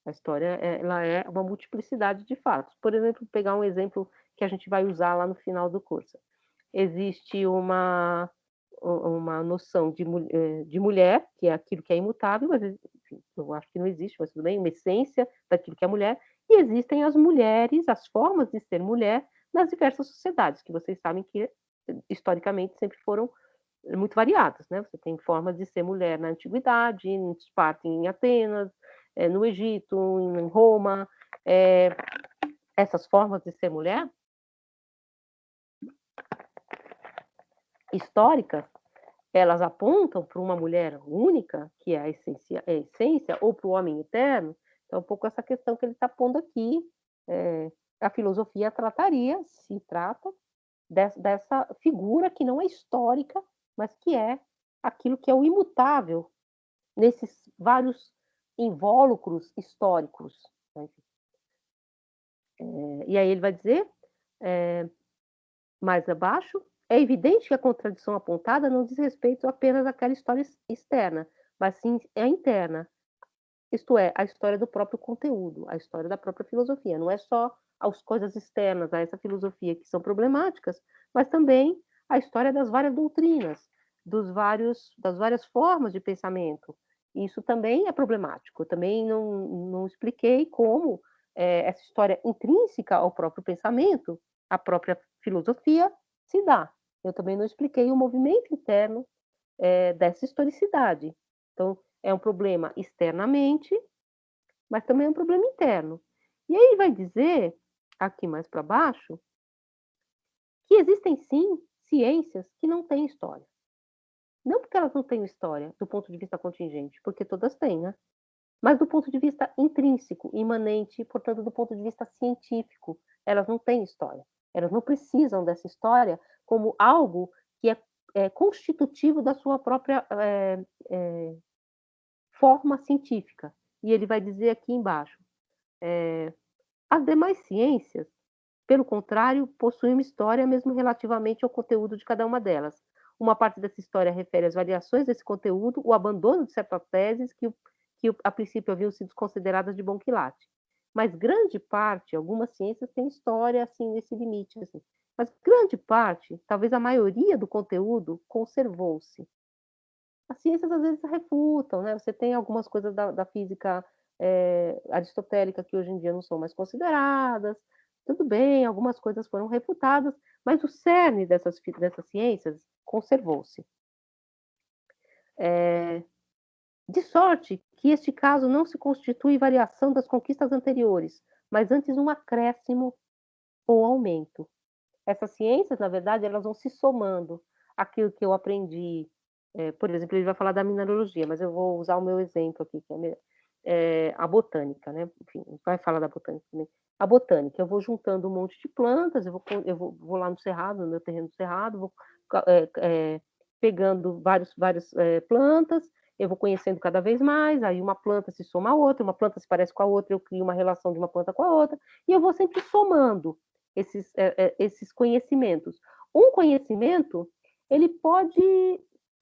A história, ela é uma multiplicidade de fatos. Por exemplo, pegar um exemplo que a gente vai usar lá no final do curso. Existe uma noção de mulher, que é aquilo que é imutável, mas enfim, eu acho que não existe, mas tudo bem, uma essência daquilo que é mulher, e existem as mulheres, as formas de ser mulher nas diversas sociedades, que vocês sabem que historicamente sempre foram muito variadas, né? Você tem formas de ser mulher na antiguidade, em Esparta, em Atenas, no Egito, em Roma. Essas formas de ser mulher históricas, elas apontam para uma mulher única, que é a essência, ou para o homem eterno. Então, um pouco essa questão que ele está pondo aqui, a filosofia se trata dessa figura que não é histórica, mas que é aquilo que é o imutável nesses vários invólucros históricos. Né? E aí ele vai dizer, mais abaixo, é evidente que a contradição apontada não diz respeito apenas àquela história externa, mas sim à interna, isto é, a história do próprio conteúdo, a história da própria filosofia. Não é só as coisas externas a essa filosofia que são problemáticas, mas também a história das várias doutrinas, das várias formas de pensamento. Isso também é problemático. Eu também não expliquei como essa história intrínseca ao próprio pensamento, à própria filosofia, se dá. Eu também não expliquei o movimento interno dessa historicidade. Então, é um problema externamente, mas também é um problema interno. E aí ele vai dizer, aqui mais para baixo, que existem sim ciências que não têm história. Não porque elas não têm história do ponto de vista contingente, porque todas têm, né? Mas do ponto de vista intrínseco, imanente, portanto, do ponto de vista científico, elas não têm história. Elas não precisam dessa história como algo que é constitutivo da sua própria forma científica. E ele vai dizer aqui embaixo, as demais ciências, pelo contrário, possuem uma história mesmo relativamente ao conteúdo de cada uma delas. Uma parte dessa história refere às variações desse conteúdo, o abandono de certas teses que a princípio haviam sido consideradas de bom quilate. Mas grande parte, algumas ciências têm história assim nesse limite, assim. Mas grande parte, talvez a maioria do conteúdo, conservou-se. As ciências às vezes refutam, né? Você tem algumas coisas da física aristotélica que hoje em dia não são mais consideradas. Tudo bem, algumas coisas foram refutadas, mas o cerne dessas ciências conservou-se. De sorte que este caso não se constitui variação das conquistas anteriores, mas antes um acréscimo ou aumento. Essas ciências, na verdade, elas vão se somando àquilo que eu aprendi. Por exemplo, ele vai falar da mineralogia, mas eu vou usar o meu exemplo aqui, que é a botânica, né? Enfim, vai falar da botânica também. A botânica, eu vou juntando um monte de plantas, eu vou lá no cerrado, no meu terreno do cerrado, vou pegando várias plantas, eu vou conhecendo cada vez mais, aí uma planta se soma a outra, uma planta se parece com a outra, eu crio uma relação de uma planta com a outra, e eu vou sempre somando esses conhecimentos. Um conhecimento, ele pode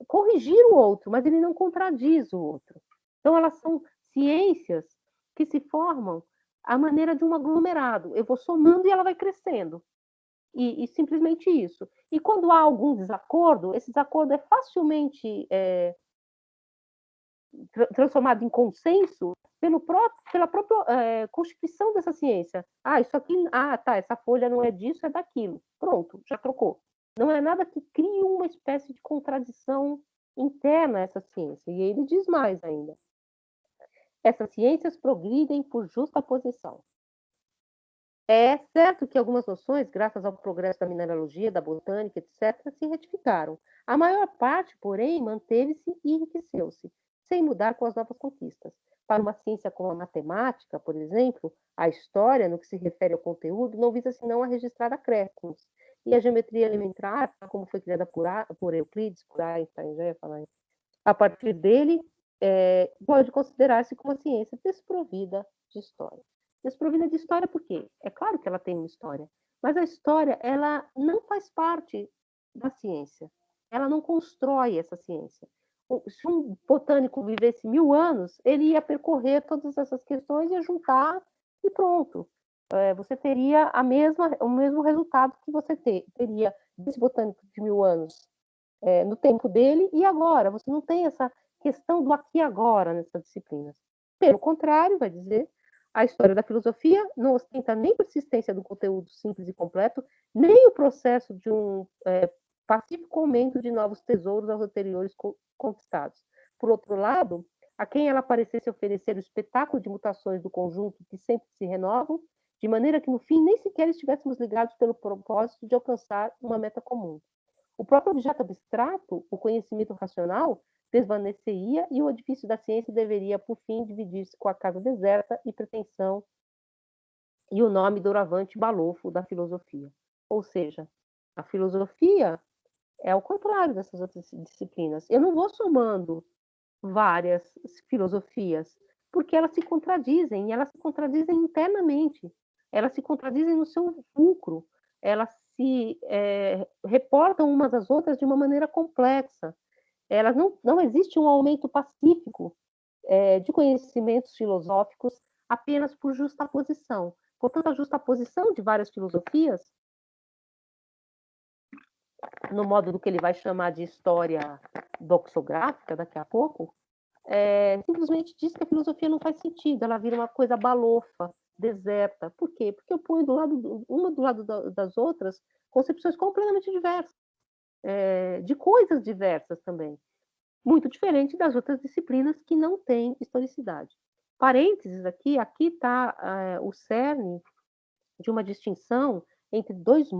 corrigir o outro, mas ele não contradiz o outro. Então, elas são ciências que se formam à maneira de um aglomerado. Eu vou somando e ela vai crescendo. E simplesmente isso. E quando há algum desacordo, esse desacordo é facilmente transformado em consenso pela própria constituição dessa ciência. Isso aqui, tá, essa folha não é disso, é daquilo. Pronto, já trocou. Não é nada que crie uma espécie de contradição interna a essa ciência. E ele diz mais ainda. Essas ciências progridem por justa posição. É certo que algumas noções, graças ao progresso da mineralogia, da botânica, etc., se retificaram. A maior parte, porém, manteve-se e enriqueceu-se, sem mudar com as novas conquistas. Para uma ciência como a matemática, por exemplo, a história, no que se refere ao conteúdo, não visa senão a registrar acréscimos. E a geometria elementar, como foi criada por Euclides, por Einstein, já ia falar, a partir dele, pode considerar-se como uma ciência desprovida de história. Desprovida de história por quê? É claro que ela tem uma história, mas a história ela não faz parte da ciência. Ela não constrói essa ciência. Se um botânico vivesse 1000 anos, ele ia percorrer todas essas questões, ia juntar e pronto. Você teria o mesmo resultado que você teria desse botânico de 1000 anos no tempo dele e agora. Você não tem essa questão do aqui e agora nessas disciplinas. Pelo contrário, vai dizer, a história da filosofia não ostenta nem persistência do conteúdo simples e completo, nem o processo de um pacífico aumento de novos tesouros aos anteriores conquistados. Por outro lado, a quem ela parecesse oferecer o espetáculo de mutações do conjunto que sempre se renovam, de maneira que no fim nem sequer estivéssemos ligados pelo propósito de alcançar uma meta comum. O próprio objeto abstrato, o conhecimento racional, desvaneceria e o edifício da ciência deveria, por fim, dividir-se com a casa deserta e pretensão e o nome doravante balofo da filosofia. Ou seja, a filosofia é ao contrário dessas outras disciplinas. Eu não vou somando várias filosofias, porque elas se contradizem, e elas se contradizem internamente, elas se contradizem no seu fulcro, elas se reportam umas às outras de uma maneira complexa. Elas não existe um aumento pacífico de conhecimentos filosóficos apenas por justaposição. Portanto, a justaposição de várias filosofias, no modo do que ele vai chamar de história doxográfica daqui a pouco, simplesmente diz que a filosofia não faz sentido, ela vira uma coisa balofa, deserta. Por quê? Porque eu ponho uma do lado das outras concepções completamente diversas, de coisas diversas também, muito diferente das outras disciplinas que não têm historicidade. Parênteses aqui está o cerne de uma distinção entre dois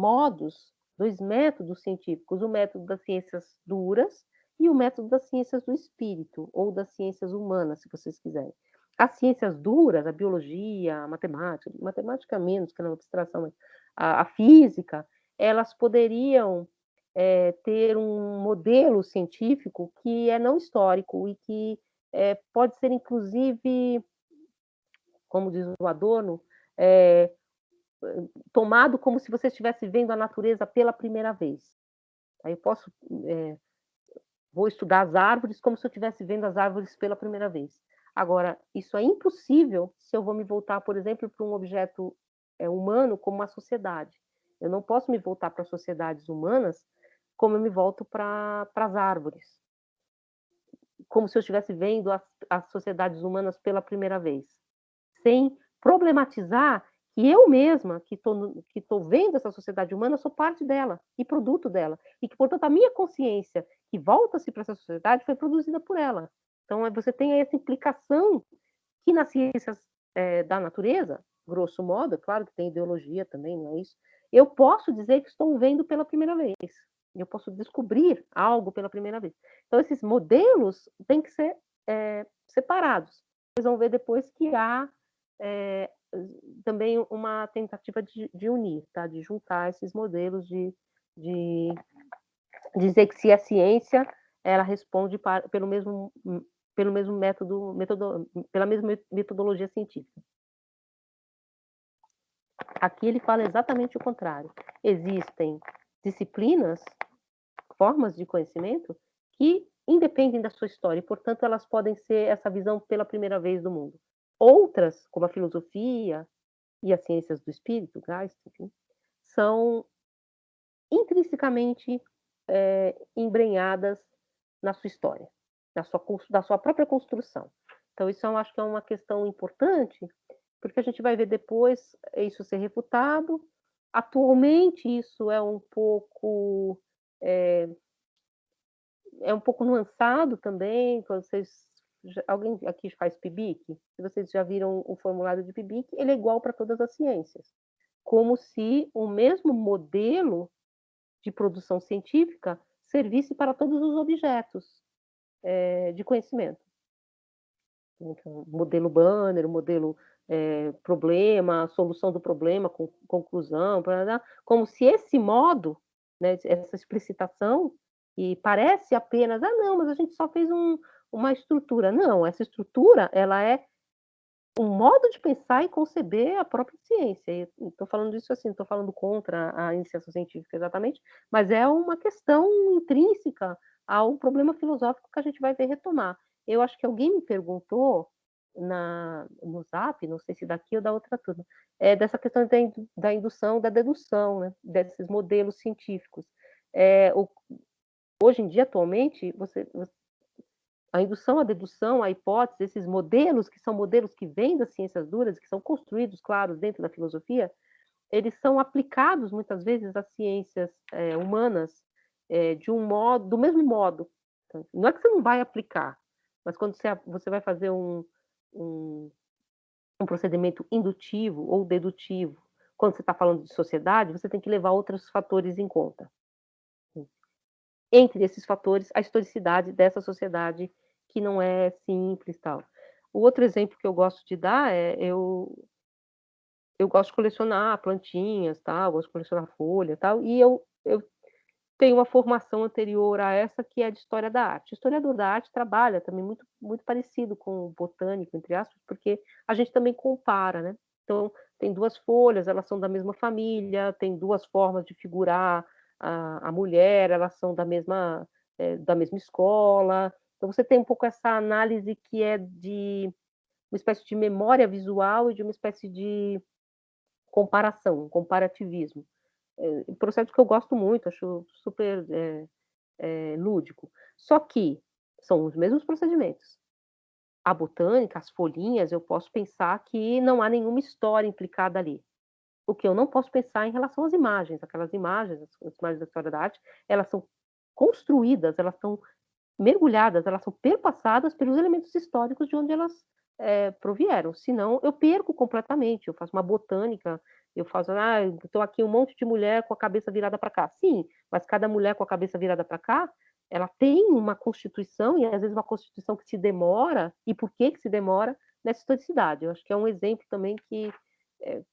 métodos científicos, o método das ciências duras e o método das ciências do espírito, ou das ciências humanas, se vocês quiserem. As ciências duras, a biologia, a matemática menos, que não é uma abstração, mas a física, elas poderiam ter um modelo científico que é não histórico e que pode ser, inclusive, como diz o Adorno, tomado como se você estivesse vendo a natureza pela primeira vez. Aí eu vou estudar as árvores como se eu estivesse vendo as árvores pela primeira vez. Agora, isso é impossível se eu vou me voltar, por exemplo, para um objeto humano como uma sociedade. Eu não posso me voltar para sociedades humanas como eu me volto para as árvores. Como se eu estivesse vendo as sociedades humanas pela primeira vez. Sem problematizar que eu mesma, que estou vendo essa sociedade humana, sou parte dela e produto dela. E que, portanto, a minha consciência, que volta-se para essa sociedade, foi produzida por ela. Então, você tem essa implicação que nas ciências da natureza, grosso modo, é claro que tem ideologia também, não é isso? Eu posso dizer que estou vendo pela primeira vez. Eu posso descobrir algo pela primeira vez. Então, esses modelos têm que ser separados. Vocês vão ver depois que há também uma tentativa de unir, tá? De juntar esses modelos, de dizer que se a ciência ela responde pelo mesmo pela mesma metodologia científica. Aqui ele fala exatamente o contrário. Existem disciplinas, formas de conhecimento que independem da sua história e, portanto, elas podem ser essa visão pela primeira vez do mundo. Outras, como a filosofia e as ciências do espírito, Geist, enfim, são intrinsecamente embrenhadas na sua história, da sua própria construção. Então isso eu acho que é uma questão importante, porque a gente vai ver depois isso ser refutado. Atualmente isso eh, é um pouco nuançado também, quando vocês alguém aqui faz PIBIC? Se vocês já viram o formulário de PIBIC, ele é igual para todas as ciências, como se o mesmo modelo de produção científica servisse para todos os objetos de conhecimento. Então, modelo Banner, modelo problema, solução do problema, conclusão, como se esse modo, né, essa explicitação, e parece apenas, não, mas a gente só fez uma estrutura. Não, essa estrutura, ela é um modo de pensar e conceber a própria ciência. Estou falando isso assim, estou falando contra a iniciação científica exatamente, mas é uma questão intrínseca ao problema filosófico que a gente vai ver retomar. Eu acho que alguém me perguntou no Zap, não sei se daqui ou da outra turma, dessa questão da indução, da dedução, né, desses modelos científicos. Hoje em dia, atualmente, a indução, a dedução, a hipótese, esses modelos, que são modelos que vêm das ciências duras, que são construídos, claro, dentro da filosofia, eles são aplicados, muitas vezes, às ciências humanas do mesmo modo. Não é que você não vai aplicar, mas quando você vai fazer um procedimento indutivo ou dedutivo, quando você está falando de sociedade, você tem que levar outros fatores em conta. Entre esses fatores, a historicidade dessa sociedade, que não é simples, tal. O outro exemplo que eu gosto de dar eu gosto de colecionar plantinhas, tal, gosto de colecionar folha, tal, e eu tenho uma formação anterior a essa, que é de história da arte. O historiador da arte trabalha também muito parecido com o botânico, entre aspas, porque a gente também compara, né? Então, tem 2 folhas, elas são da mesma família, tem 2 formas de figurar a mulher, elas são da mesma escola. Então, você tem um pouco essa análise que é de uma espécie de memória visual e de uma espécie de comparação, comparativismo. Um processo que eu gosto muito, acho super lúdico. Só que são os mesmos procedimentos. A botânica, as folhinhas, eu posso pensar que não há nenhuma história implicada ali. O que eu não posso pensar em relação às imagens, aquelas imagens, as imagens da história da arte, elas são construídas, elas são mergulhadas, elas são perpassadas pelos elementos históricos de onde elas provieram. Senão, eu perco completamente. Eu faço uma botânica, eu faço, estou aqui um monte de mulher com a cabeça virada para cá. Sim, mas cada mulher com a cabeça virada para cá, ela tem uma constituição, e às vezes uma constituição que se demora. E por que se demora? Nessa historicidade. Eu acho que é um exemplo também que,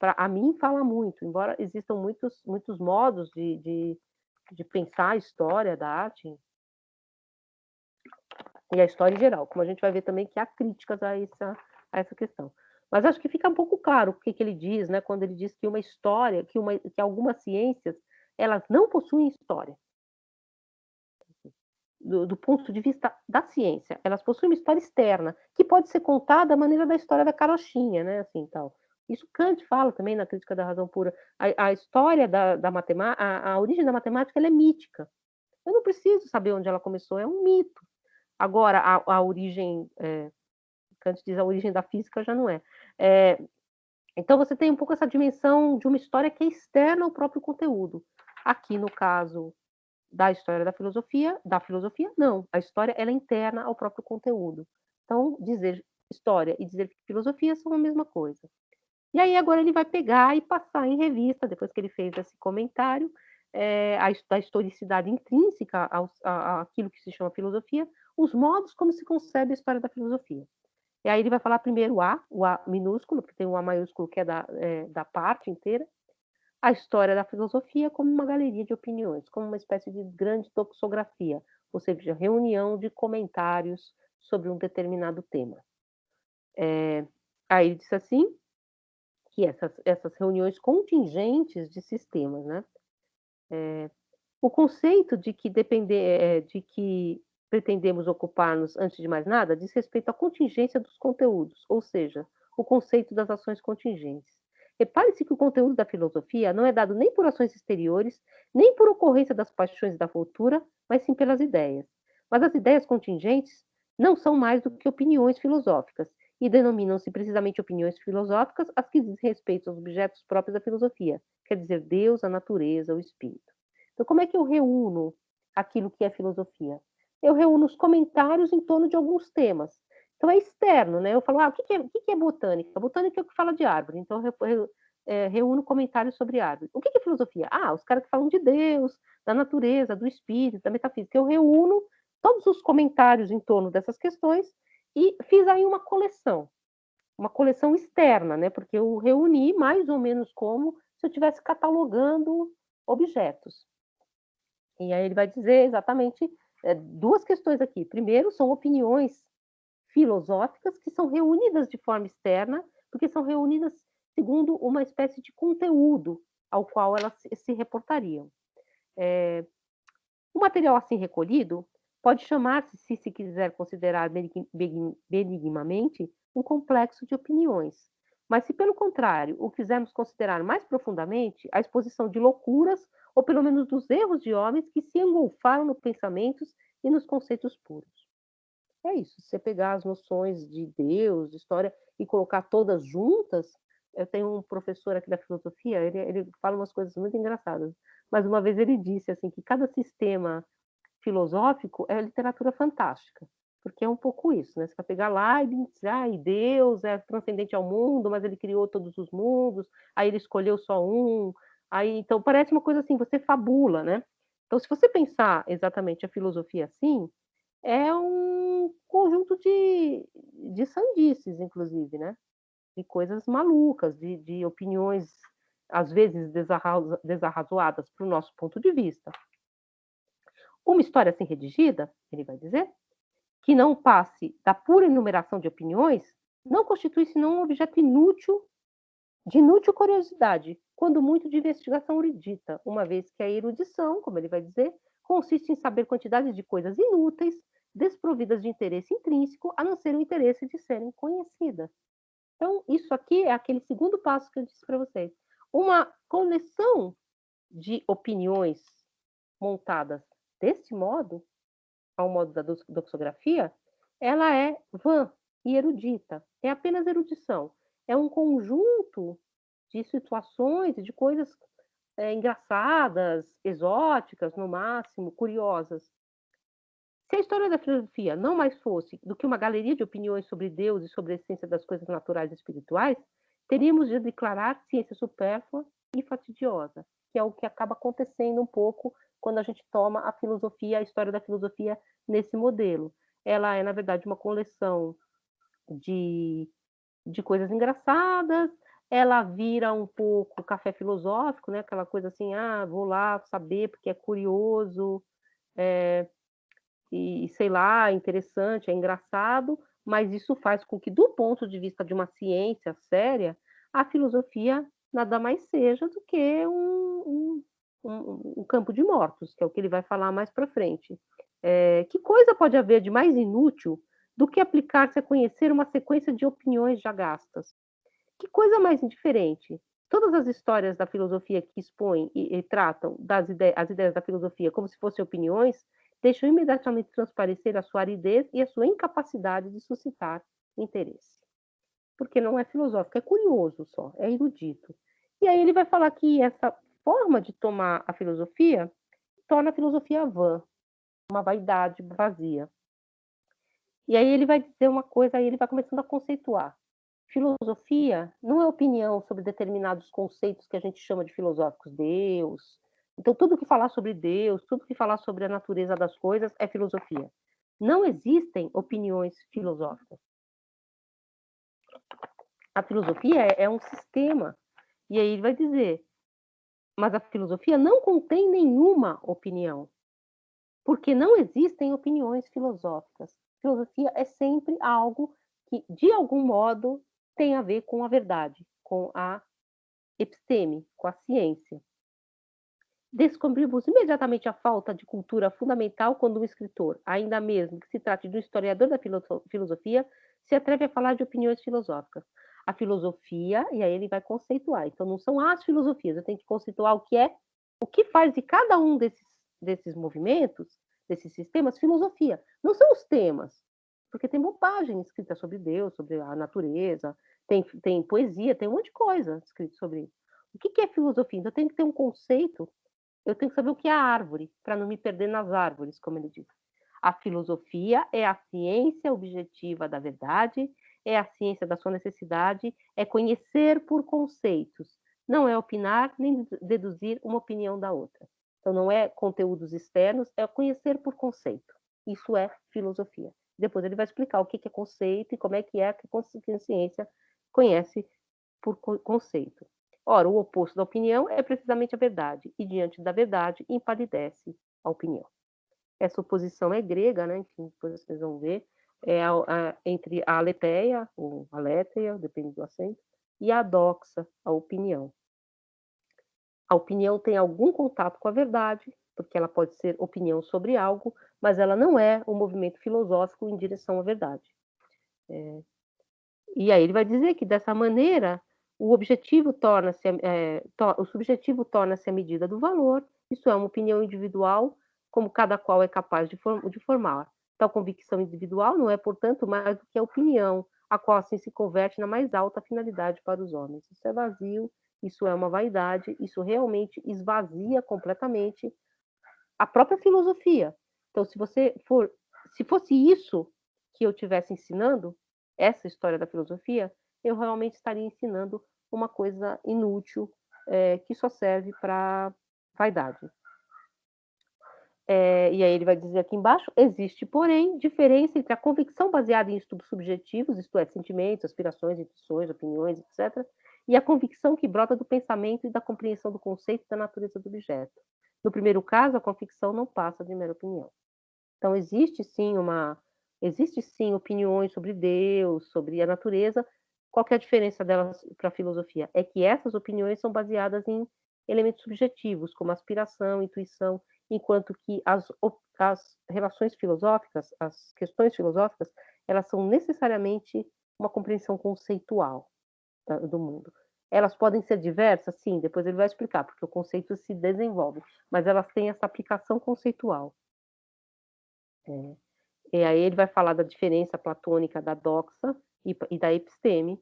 a mim, fala muito, embora existam muitos modos de pensar a história da arte, e a história em geral, como a gente vai ver também que há críticas a essa questão. Mas acho que fica um pouco claro o que ele diz, né, quando ele diz que uma história, que algumas ciências, elas não possuem história. Do ponto de vista da ciência, elas possuem uma história externa, que pode ser contada da maneira da história da carochinha, né, assim, tal. Isso Kant fala também na Crítica da Razão Pura. A história da matemática, a origem da matemática, ela é mítica. Eu não preciso saber onde ela começou, é um mito. Agora, a origem, Kant diz a origem da física já não é. Então, você tem um pouco essa dimensão de uma história que é externa ao próprio conteúdo. Aqui, no caso da história da filosofia, não. A história, ela é interna ao próprio conteúdo. Então, dizer história e dizer filosofia são a mesma coisa. E aí, agora ele vai pegar e passar em revista, depois que ele fez esse comentário, da historicidade intrínseca àquilo que se chama filosofia, os modos como se concebe a história da filosofia. E aí ele vai falar primeiro o A minúsculo, porque tem o A maiúsculo que é da parte inteira, a história da filosofia como uma galeria de opiniões, como uma espécie de grande toxografia, ou seja, reunião de comentários sobre um determinado tema. Aí ele disse assim, que essas reuniões contingentes de sistemas, né? O conceito de que pretendemos ocupar-nos, antes de mais nada, diz respeito à contingência dos conteúdos, ou seja, o conceito das ações contingentes. Repare-se que o conteúdo da filosofia não é dado nem por ações exteriores, nem por ocorrência das paixões da cultura, mas sim pelas ideias. Mas as ideias contingentes não são mais do que opiniões filosóficas, e denominam-se precisamente opiniões filosóficas as que dizem respeito aos objetos próprios da filosofia, quer dizer, Deus, a natureza, o espírito. Então, como é que eu reúno aquilo que é filosofia? Eu reúno os comentários em torno de alguns temas. Então, é externo, né? Eu falo, o que é botânica? A botânica é o que fala de árvore, então eu reúno comentários sobre árvore. O que é filosofia? Os caras que falam de Deus, da natureza, do espírito, da metafísica. Eu reúno todos os comentários em torno dessas questões e fiz aí uma coleção externa, né? Porque eu reuni mais ou menos como se eu estivesse catalogando objetos. E aí ele vai dizer exatamente duas questões aqui. Primeiro, são opiniões filosóficas que são reunidas de forma externa, porque são reunidas segundo uma espécie de conteúdo ao qual elas se reportariam. O material assim recolhido pode chamar-se, se quiser considerar benignamente, um complexo de opiniões. Mas se, pelo contrário, o quisermos considerar mais profundamente, a exposição de loucuras, ou pelo menos dos erros de homens que se engolfaram nos pensamentos e nos conceitos puros. É isso, se você pegar as noções de Deus, de história, e colocar todas juntas, eu tenho um professor aqui da filosofia, ele fala umas coisas muito engraçadas, mas uma vez ele disse assim que cada sistema filosófico é literatura fantástica, porque é um pouco isso, né? Você vai pegar Leibniz, e Deus é transcendente ao mundo, mas ele criou todos os mundos, aí ele escolheu só um, aí então parece uma coisa assim, você fabula, né? Então, se você pensar exatamente a filosofia assim, é um conjunto de sandices, inclusive, né? De coisas malucas, de opiniões, às vezes, desarrazoadas para o nosso ponto de vista. Uma história assim redigida, ele vai dizer, que não passe da pura enumeração de opiniões, não constitui senão um objeto inútil, de inútil curiosidade, quando muito de investigação erudita, uma vez que a erudição, como ele vai dizer, consiste em saber quantidades de coisas inúteis, desprovidas de interesse intrínseco, a não ser o interesse de serem conhecidas. Então, isso aqui é aquele segundo passo que eu disse para vocês. Uma coleção de opiniões montadas desse modo, ao modo da doxografia, ela é vã e erudita. É apenas erudição. É um conjunto de situações e de coisas engraçadas, exóticas, no máximo, curiosas. Se a história da filosofia não mais fosse do que uma galeria de opiniões sobre Deus e sobre a essência das coisas naturais e espirituais, teríamos de declarar ciência supérflua e fatidiosa, que é o que acaba acontecendo um pouco quando a gente toma a filosofia, a história da filosofia nesse modelo. Ela é, na verdade, uma coleção de coisas engraçadas, ela vira um pouco café filosófico, né? Aquela coisa assim, vou lá saber porque é curioso, e sei lá, é interessante, é engraçado, mas isso faz com que, do ponto de vista de uma ciência séria, a filosofia nada mais seja do que um campo de mortos, que é o que ele vai falar mais para frente. Que coisa pode haver de mais inútil do que aplicar-se a conhecer uma sequência de opiniões já gastas? Que coisa mais indiferente? Todas as histórias da filosofia que expõem e tratam as ideias da filosofia como se fossem opiniões, deixam imediatamente transparecer a sua aridez e a sua incapacidade de suscitar interesse. Porque não é filosófico, é curioso só, é erudito. E aí ele vai falar que essa forma de tomar a filosofia torna a filosofia vã, uma vaidade vazia. E aí ele vai dizer uma coisa, aí ele vai começando a conceituar. Filosofia não é opinião sobre determinados conceitos que a gente chama de filosóficos, Deus. Então, tudo que falar sobre Deus, tudo que falar sobre a natureza das coisas é filosofia. Não existem opiniões filosóficas. A filosofia é um sistema. E aí ele vai dizer, mas a filosofia não contém nenhuma opinião, porque não existem opiniões filosóficas. Filosofia é sempre algo que, de algum modo, tem a ver com a verdade, com a episteme, com a ciência. Descobrimos imediatamente a falta de cultura fundamental quando um escritor, ainda mesmo que se trate de um historiador da filosofia, se atreve a falar de opiniões filosóficas. A filosofia, e aí ele vai conceituar. Então, não são as filosofias, eu tenho que conceituar o que faz de cada um desses movimentos, desses sistemas, filosofia. Não são os temas. porque tem bobagem escrita sobre Deus, sobre a natureza, tem poesia, tem um monte de coisa escrita sobre isso. O que é filosofia? Então, eu tenho que ter um conceito, eu tenho que saber o que é a árvore, para não me perder nas árvores, como ele diz. A filosofia é a ciência objetiva da verdade, é a ciência da sua necessidade, é conhecer por conceitos, não é opinar nem deduzir uma opinião da outra. Então, não é conteúdos externos, é conhecer por conceito. Isso é filosofia. Depois ele vai explicar o que é conceito e como é que a ciência conhece por conceito. Ora, o oposto da opinião é precisamente a verdade, e diante da verdade empalidece a opinião. Essa oposição é grega, né? Enfim, depois vocês vão ver, entre a aletheia, ou aletheia, depende do acento, e a doxa, a opinião. A opinião tem algum contato com a verdade, porque ela pode ser opinião sobre algo, mas ela não é um movimento filosófico em direção à verdade. E aí ele vai dizer que, dessa maneira, o subjetivo torna-se a medida do valor, isso é uma opinião individual, como cada qual é capaz de formar. Tal convicção individual não é, portanto, mais do que a opinião, a qual assim se converte na mais alta finalidade para os homens. Isso é vazio, isso é uma vaidade, isso realmente esvazia completamente a própria filosofia. Então, se fosse isso que eu estivesse ensinando, essa história da filosofia, eu realmente estaria ensinando uma coisa inútil, que só serve para vaidade. E aí ele vai dizer aqui embaixo, existe, porém, diferença entre a convicção baseada em estudos subjetivos, isto é, sentimentos, aspirações, intuições, opiniões, etc., e a convicção que brota do pensamento e da compreensão do conceito da natureza do objeto. No primeiro caso, a convicção não passa de mera opinião. Então, existe sim opiniões sobre Deus, sobre a natureza. Qual que é a diferença delas para a filosofia? É que essas opiniões são baseadas em elementos subjetivos, como aspiração, intuição, enquanto que as relações filosóficas, as questões filosóficas, elas são necessariamente uma compreensão conceitual do mundo. Elas podem ser diversas? Sim, depois ele vai explicar, porque o conceito se desenvolve, mas elas têm essa aplicação conceitual. E aí ele vai falar da diferença platônica da doxa e da episteme,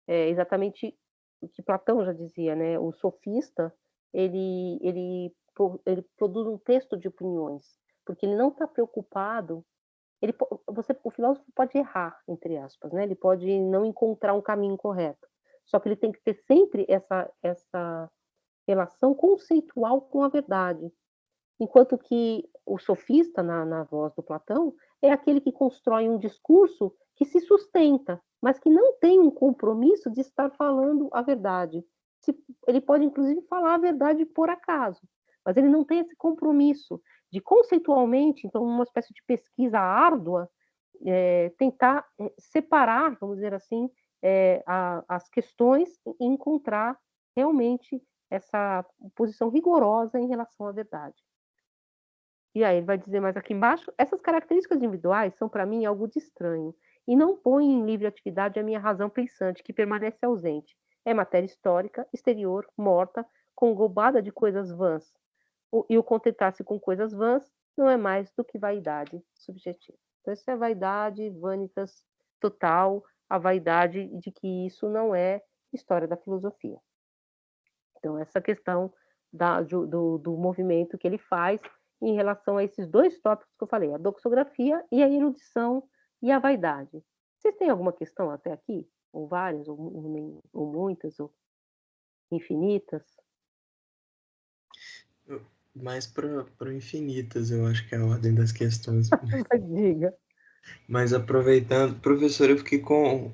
exatamente o que Platão já dizia, né? O sofista, ele produz um texto de opiniões, porque ele não está preocupado. O filósofo pode errar, entre aspas, né? Ele pode não encontrar um caminho correto. Só que ele tem que ter sempre essa relação conceitual com a verdade. Enquanto que o sofista, na voz do Platão, é aquele que constrói um discurso que se sustenta, mas que não tem um compromisso de estar falando a verdade. Ele pode, inclusive, falar a verdade por acaso, mas ele não tem esse compromisso de, conceitualmente, então, uma espécie de pesquisa árdua, tentar separar, vamos dizer assim, as questões e encontrar realmente essa posição rigorosa em relação à verdade. E aí ele vai dizer mais aqui embaixo, essas características individuais são para mim algo de estranho e não põem em livre atividade a minha razão pensante, que permanece ausente. É matéria histórica, exterior, morta, conglobada de coisas vãs. E o contentar-se com coisas vãs não é mais do que vaidade subjetiva. Então, isso é vaidade, vanitas total, a vaidade de que isso não é história da filosofia. Então, essa questão do movimento que ele faz em relação a esses dois tópicos que eu falei, a doxografia e a erudição e a vaidade. Vocês têm alguma questão até aqui? Ou várias, ou muitas, ou infinitas? Mais para infinitas, eu acho que é a ordem das questões. Diga. Mas aproveitando, professor, eu fiquei com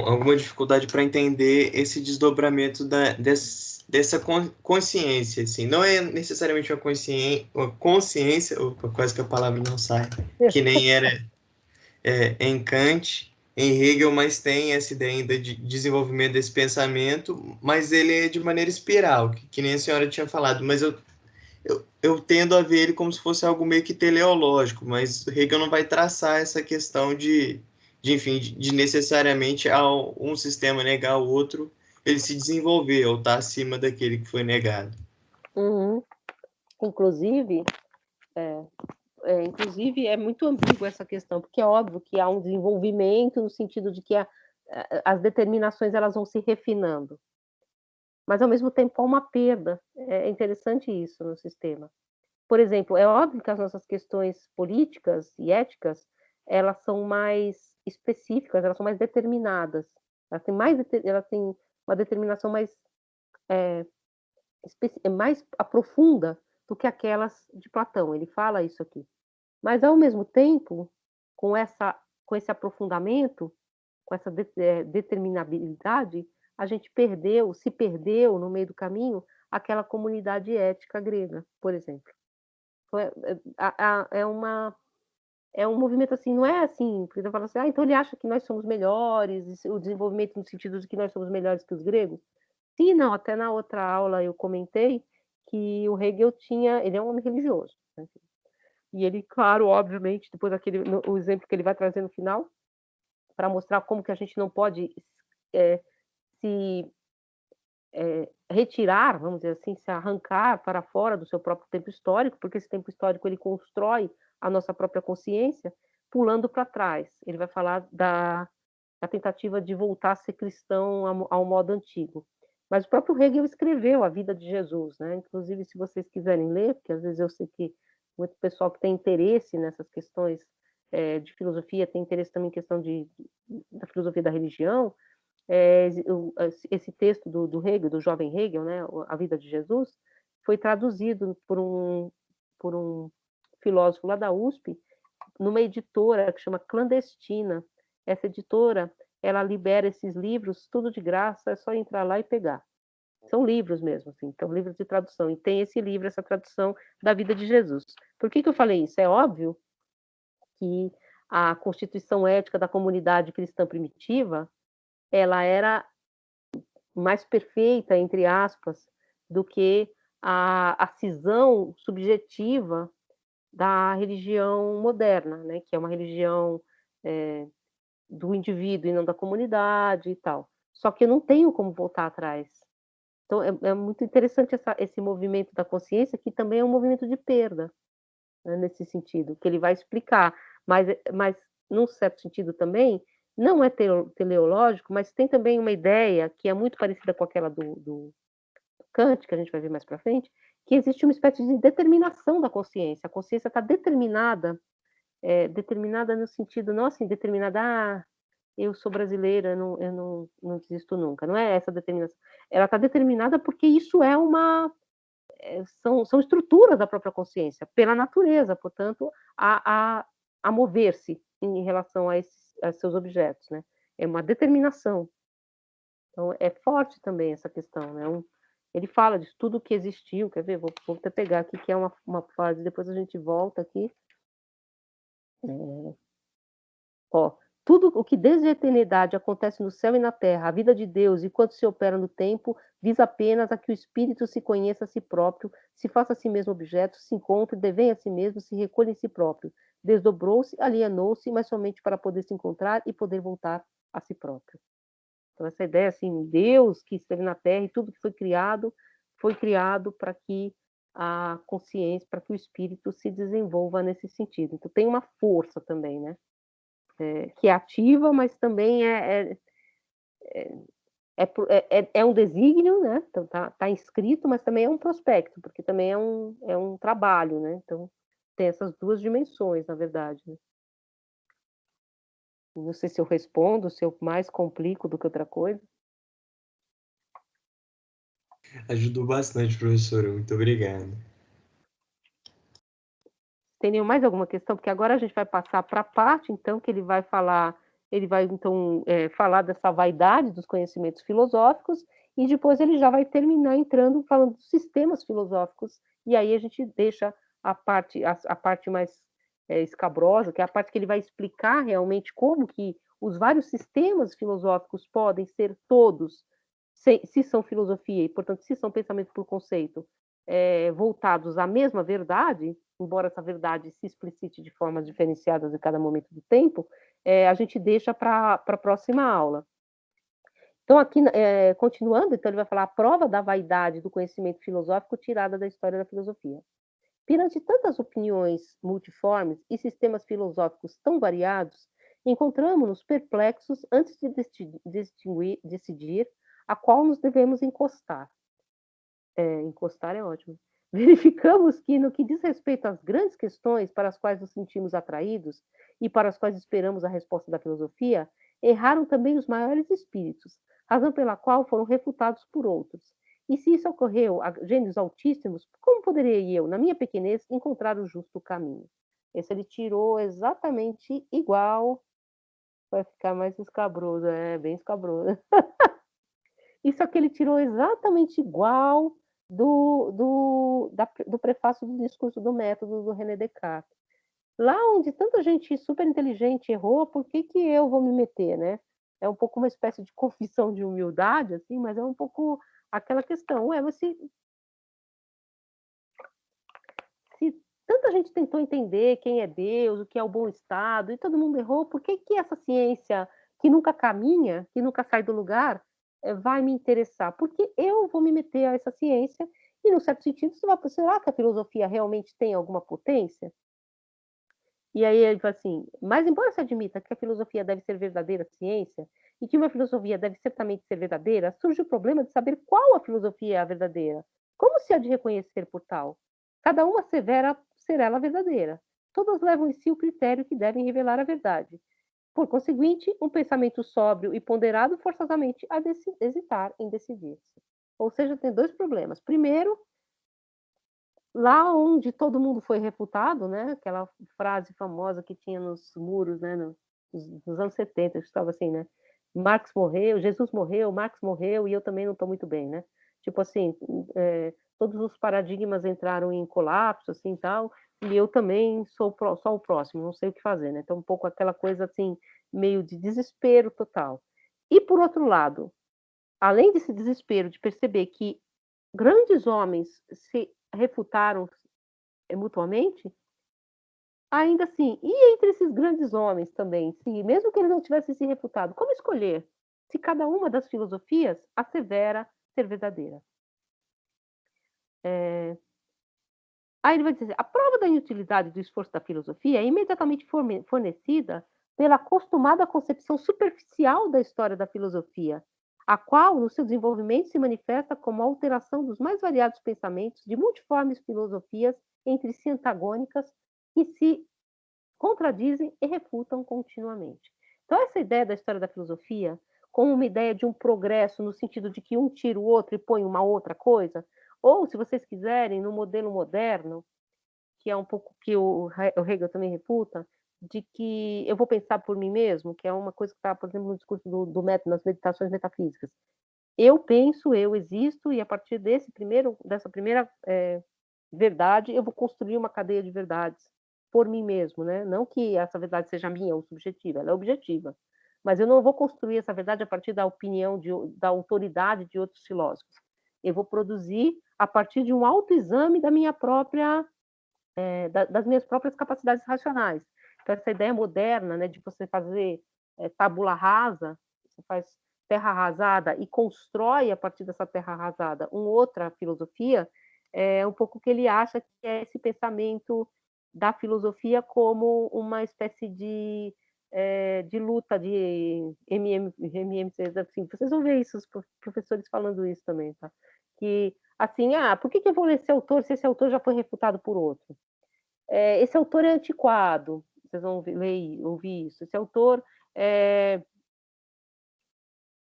alguma dificuldade para entender esse desdobramento dessa consciência, assim. Não é necessariamente uma consciência, opa, quase que a palavra não sai, que nem era em Kant, em Hegel, mas tem essa ideia ainda de desenvolvimento desse pensamento, mas ele é de maneira espiral, que nem a senhora tinha falado, mas eu tendo a ver ele como se fosse algo meio que teleológico, mas Hegel não vai traçar essa questão enfim, de necessariamente ao um sistema negar o outro, ele se desenvolver ou estar acima daquele que foi negado. Uhum. Inclusive, inclusive, é muito ambígua essa questão, porque é óbvio que há um desenvolvimento no sentido de que as determinações elas vão se refinando, mas ao mesmo tempo há uma perda. É interessante isso no sistema. Por exemplo, é óbvio que as nossas questões políticas e éticas, elas são mais específicas, elas são mais determinadas, elas têm uma determinação mais profunda do que aquelas de Platão. Ele fala isso aqui. Mas, ao mesmo tempo, com esse aprofundamento, com essa determinabilidade, a gente se perdeu no meio do caminho aquela comunidade ética grega, por exemplo. Então, é um movimento assim, não é assim, porque você fala assim, então ele acha que nós somos melhores, o desenvolvimento no sentido de que nós somos melhores que os gregos? Sim, não, até na outra aula eu comentei que o Hegel ele é um homem religioso, né? E ele, claro, obviamente, depois o exemplo que ele vai trazer no final, para mostrar como que a gente não pode se retirar, vamos dizer assim, se arrancar para fora do seu próprio tempo histórico, porque esse tempo histórico ele constrói a nossa própria consciência, pulando para trás. Ele vai falar da tentativa de voltar a ser cristão ao modo antigo. Mas o próprio Hegel escreveu a vida de Jesus, né? Inclusive, se vocês quiserem ler, porque às vezes eu sei que muito pessoal que tem interesse nessas questões de filosofia, tem interesse também em questão da filosofia da religião, esse texto do Hegel, do jovem Hegel, né, A Vida de Jesus, foi traduzido por um filósofo lá da USP, numa editora que chama Clandestina. Essa editora, ela libera esses livros, tudo de graça, é só entrar lá e pegar. São livros mesmo, assim, então livros de tradução. E tem esse livro, essa tradução da vida de Jesus. Por que eu falei isso? É óbvio que a constituição ética da comunidade cristã primitiva, ela era mais perfeita, entre aspas, do que a cisão subjetiva da religião moderna, né, que é uma religião do indivíduo e não da comunidade e tal. Só que eu não tenho como voltar atrás. Então, é muito interessante esse movimento da consciência, que também é um movimento de perda, né, nesse sentido, que ele vai explicar. Mas, num certo sentido também, não é teleológico, mas tem também uma ideia que é muito parecida com aquela do Kant, que a gente vai ver mais para frente, que existe uma espécie de determinação da consciência. A consciência está determinada, determinada no sentido, não assim, determinada, eu sou brasileira, eu não desisto nunca. Não é essa determinação. Ela está determinada porque isso são estruturas da própria consciência, pela natureza, portanto, a mover-se em relação a seus objetos, né? É uma determinação. Então, é forte também essa questão, né? Ele fala de tudo que existiu, quer ver? Vou até pegar aqui, que é uma frase, depois a gente volta aqui. Tudo o que desde a eternidade acontece no céu e na terra, a vida de Deus, e quanto se opera no tempo, visa apenas a que o espírito se conheça a si próprio, se faça a si mesmo objeto, se encontre, devenha a si mesmo, se recolha em si próprio. Desdobrou-se, alienou-se, mas somente para poder se encontrar e poder voltar a si próprio. Então, essa ideia, assim, Deus que esteve na Terra e tudo que foi criado para que a consciência, para que o espírito se desenvolva nesse sentido. Então, tem uma força também, né? Que é ativa, mas também é um desígnio, né? Então, tá inscrito, mas também é um prospecto, porque também é um trabalho, né? Então, tem essas duas dimensões, na verdade, né? Não sei se eu respondo, se eu mais complico do que outra coisa. Ajudou bastante, professora. Muito obrigado. Tem mais alguma questão? Porque agora a gente vai passar para a parte, então, que ele vai então falar dessa vaidade dos conhecimentos filosóficos, e depois ele já vai terminar entrando falando dos sistemas filosóficos, e aí a gente deixa a parte mais escabrosa, que é a parte que ele vai explicar realmente como que os vários sistemas filosóficos podem ser todos, se são filosofia e, portanto, se são pensamento por conceito, voltados à mesma verdade, embora essa verdade se explicite de formas diferenciadas em cada momento do tempo, a gente deixa para a próxima aula. Então, aqui, continuando, então ele vai falar a prova da vaidade do conhecimento filosófico tirada da história da filosofia. Perante tantas opiniões multiformes e sistemas filosóficos tão variados, encontramos-nos perplexos antes de decidir a qual nos devemos encostar. Encostar é ótimo. Verificamos que, no que diz respeito às grandes questões para as quais nos sentimos atraídos e para as quais esperamos a resposta da filosofia, erraram também os maiores espíritos, razão pela qual foram refutados por outros. E se isso ocorreu a gênios altíssimos, como poderia eu, na minha pequenez, encontrar o justo caminho? Esse ele tirou exatamente igual, vai ficar mais escabroso, bem escabroso. Isso aqui ele tirou exatamente igual do prefácio do discurso do método do René Descartes. Lá onde tanta gente super inteligente errou, por que eu vou me meter, né? É um pouco uma espécie de confissão de humildade, assim, mas é um pouco aquela questão, mas se tanta gente tentou entender quem é Deus, o que é o bom estado, e todo mundo errou, por que essa ciência que nunca caminha, que nunca sai do lugar, vai me interessar? Porque eu vou me meter a essa ciência e, num certo sentido, será que a filosofia realmente tem alguma potência? E aí ele fala assim, mas embora se admita que a filosofia deve ser verdadeira ciência, e que uma filosofia deve certamente ser verdadeira, surge o problema de saber qual a filosofia é a verdadeira. Como se há de reconhecer por tal? Cada uma será ela verdadeira. Todas levam em si o critério que devem revelar a verdade. Por conseguinte, um pensamento sóbrio e ponderado forçosamente há de hesitar em decidir-se. Ou seja, tem dois problemas. Primeiro, lá onde todo mundo foi refutado, né? Aquela frase famosa que tinha nos muros, né? Nos anos 70, estava assim, né? Marx morreu, Jesus morreu, Marx morreu e eu também não estou muito bem, né? Tipo assim, todos os paradigmas entraram em colapso, assim, tal, e eu também sou só o próximo, não sei o que fazer, né? Então, um pouco aquela coisa, assim, meio de desespero total. E, por outro lado, além desse desespero de perceber que grandes homens se refutaram mutuamente, ainda assim, e entre esses grandes homens também, se mesmo que eles não tivessem se refutado, como escolher se cada uma das filosofias assevera ser verdadeira? Aí ele vai dizer, a prova da inutilidade do esforço da filosofia é imediatamente fornecida pela acostumada concepção superficial da história da filosofia, a qual, no seu desenvolvimento, se manifesta como a alteração dos mais variados pensamentos de multiformes filosofias entre si antagônicas que se contradizem e refutam continuamente. Então, essa ideia da história da filosofia, como uma ideia de um progresso, no sentido de que um tira o outro e põe uma outra coisa, ou, se vocês quiserem, no modelo moderno, que é um pouco que o Hegel também refuta, de que eu vou pensar por mim mesmo, que é uma coisa que está, por exemplo, no discurso do método, nas meditações metafísicas. Eu penso, eu existo, e a partir dessa primeira verdade, eu vou construir uma cadeia de verdades por mim mesmo, né? Não que essa verdade seja minha ou subjetiva, ela é objetiva. Mas eu não vou construir essa verdade a partir da opinião, da autoridade de outros filósofos. Eu vou produzir a partir de um autoexame da minha própria, das minhas próprias capacidades racionais. Então, essa ideia moderna, né, de você fazer tábula rasa, você faz terra arrasada e constrói a partir dessa terra arrasada uma outra filosofia, é um pouco o que ele acha que é esse pensamento da filosofia como uma espécie de luta de MMC, assim, vocês vão ver isso, os professores falando isso também, tá? Que, assim, por que eu vou ler esse autor se esse autor já foi refutado por outro? Esse autor é antiquado, vocês vão ouvir isso, esse autor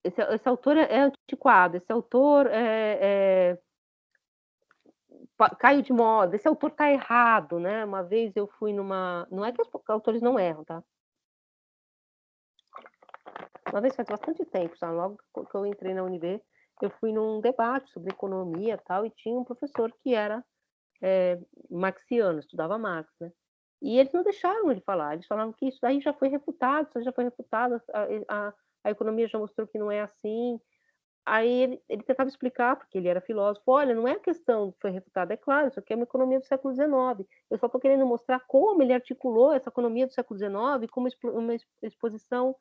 esse autor é antiquado, esse autor caiu de moda, esse autor está errado, né? Uma vez eu fui numa... Não é que os autores não erram, tá? Uma vez faz bastante tempo, sabe? Logo que eu entrei na UNB, eu fui num debate sobre economia e tal, e tinha um professor que era marxiano, estudava Marx, né? E eles não deixaram ele falar, eles falavam que isso aí já foi refutado, a economia já mostrou que não é assim. Aí ele tentava explicar, porque ele era filósofo, olha, não é a questão que foi refutada, é claro, isso aqui é uma economia do século XIX, eu só estou querendo mostrar como ele articulou essa economia do século XIX como uma exposição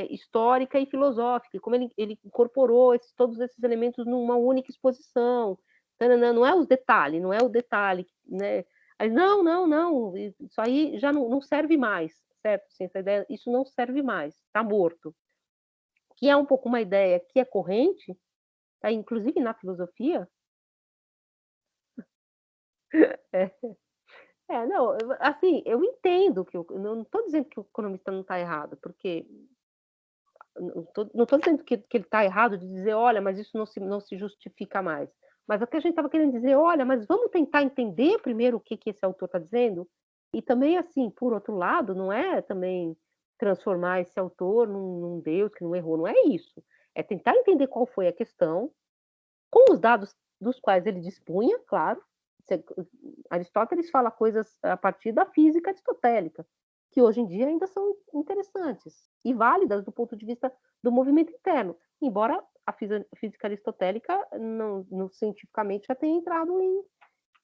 histórica e filosófica, como ele incorporou todos esses elementos numa única exposição, Não é os detalhes, não é o detalhe, né? Aí, não, isso aí já não serve mais, certo? Assim, essa ideia, isso não serve mais, está morto. Que é um pouco uma ideia que é corrente, tá? Inclusive na filosofia. Não, assim, eu entendo que eu não estou dizendo que o economista não está errado, porque não estou dizendo que ele está errado de dizer, olha, mas isso não se justifica mais. Mas o que a gente estava querendo dizer, olha, mas vamos tentar entender primeiro o que esse autor está dizendo. E também, assim, por outro lado, não é também transformar esse autor num Deus que não errou, não é isso. É tentar entender qual foi a questão, com os dados dos quais ele dispunha, claro. Aristóteles fala coisas a partir da física aristotélica, que hoje em dia ainda são interessantes e válidas do ponto de vista do movimento interno, embora a física aristotélica não cientificamente já tenha entrado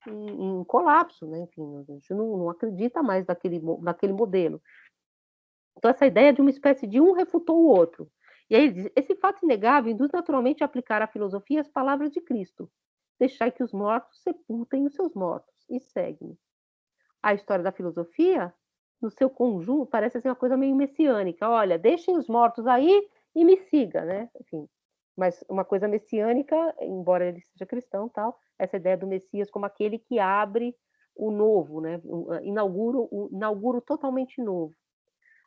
em colapso, né? Enfim, a gente não acredita mais naquele modelo. Então, essa ideia de uma espécie de um refutou o outro. E aí ele diz, esse fato inegável induz naturalmente a aplicar à filosofia as palavras de Cristo. Deixai que os mortos sepultem os seus mortos. E segue. A história da filosofia, no seu conjunto, parece assim uma coisa meio messiânica. Olha, deixem os mortos aí e me siga, né? Enfim, mas uma coisa messiânica, embora ele seja cristão, tal, essa ideia do Messias como aquele que abre o novo, né? Inaugura o totalmente novo.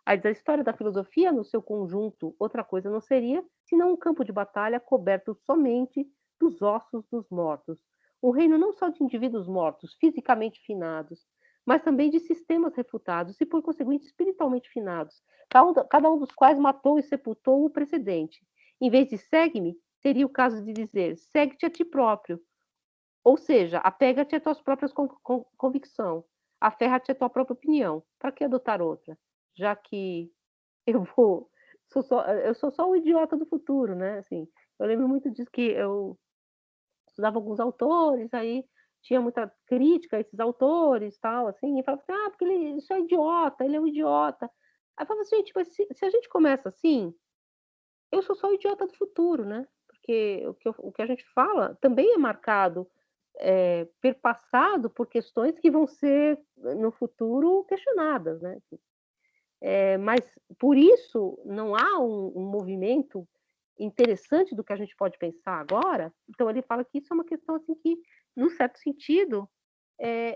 A história da filosofia, no seu conjunto, outra coisa não seria senão um campo de batalha coberto somente dos ossos dos mortos. Um reino não só de indivíduos mortos, fisicamente finados, mas também de sistemas refutados e, por conseguinte, espiritualmente finados, cada um dos quais matou e sepultou o precedente. Em vez de segue-me, seria o caso de dizer segue-te a ti próprio, ou seja, apega-te às tuas próprias convicções, aferra-te à tua própria opinião. Para que adotar outra? Já que eu sou só o idiota do futuro, né? Assim, eu lembro muito disso que eu estudava alguns autores, aí tinha muita crítica a esses autores, tal, assim, e falava assim, porque ele isso é idiota, ele é um idiota. Aí eu falava assim, gente, mas se a gente começa assim, eu sou só o idiota do futuro, né? Porque o que a gente fala também é marcado, perpassado por questões que vão ser, no futuro, questionadas, né? Mas, por isso, não há um movimento interessante do que a gente pode pensar agora. Então, ele fala que isso é uma questão assim, que, num certo sentido,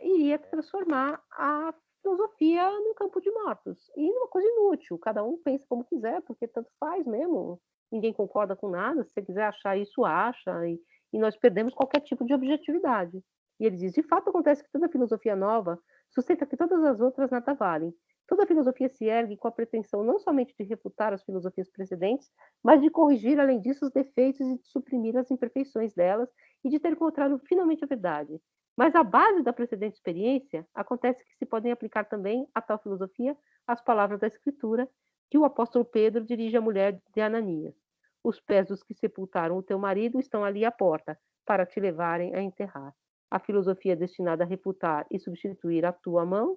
iria transformar a filosofia num campo de mortos. E numa coisa inútil. Cada um pensa como quiser, porque tanto faz mesmo. Ninguém concorda com nada. Se você quiser achar isso, acha. E nós perdemos qualquer tipo de objetividade. E ele diz, de fato, acontece que toda filosofia nova sustenta que todas as outras nada valem. Toda filosofia se ergue com a pretensão não somente de refutar as filosofias precedentes, mas de corrigir, além disso, os defeitos e de suprimir as imperfeições delas e de ter encontrado finalmente a verdade. Mas à base da precedente experiência, acontece que se podem aplicar também a tal filosofia as palavras da Escritura que o apóstolo Pedro dirige à mulher de Ananias. Os pés dos que sepultaram o teu marido estão ali à porta, para te levarem a enterrar. A filosofia destinada a refutar e substituir a tua mão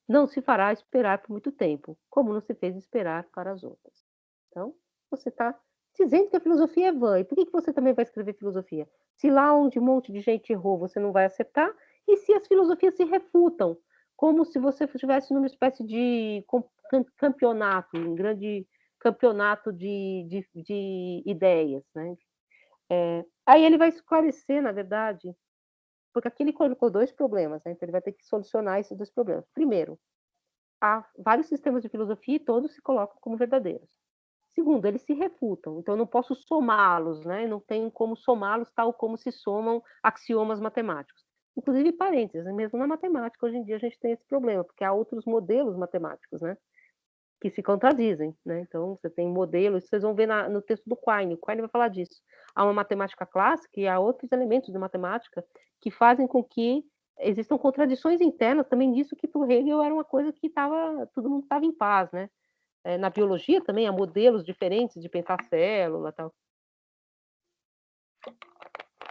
não se fará esperar por muito tempo, como não se fez esperar para as outras. Então, você está dizendo que a filosofia é vã. E por que você também vai escrever filosofia? Se lá onde um monte de gente errou, você não vai acertar, e se as filosofias se refutam, como se você estivesse numa espécie de campeonato, um grande campeonato de ideias, né? Aí ele vai esclarecer, na verdade, porque aqui ele colocou dois problemas, né? Então ele vai ter que solucionar esses dois problemas. Primeiro, há vários sistemas de filosofia e todos se colocam como verdadeiros. Segundo, eles se refutam, então eu não posso somá-los, né? Não tenho como somá-los tal como se somam axiomas matemáticos. Inclusive, parênteses, mesmo na matemática, hoje em dia a gente tem esse problema, porque há outros modelos matemáticos, né? Que se contradizem, né? Então, você tem modelos, vocês vão ver no texto do Quine, o Quine vai falar disso. Há uma matemática clássica e há outros elementos de matemática que fazem com que existam contradições internas também disso que para o Hegel era uma coisa que todo mundo estava em paz, né? Na biologia também há modelos diferentes de pensar célula e tal.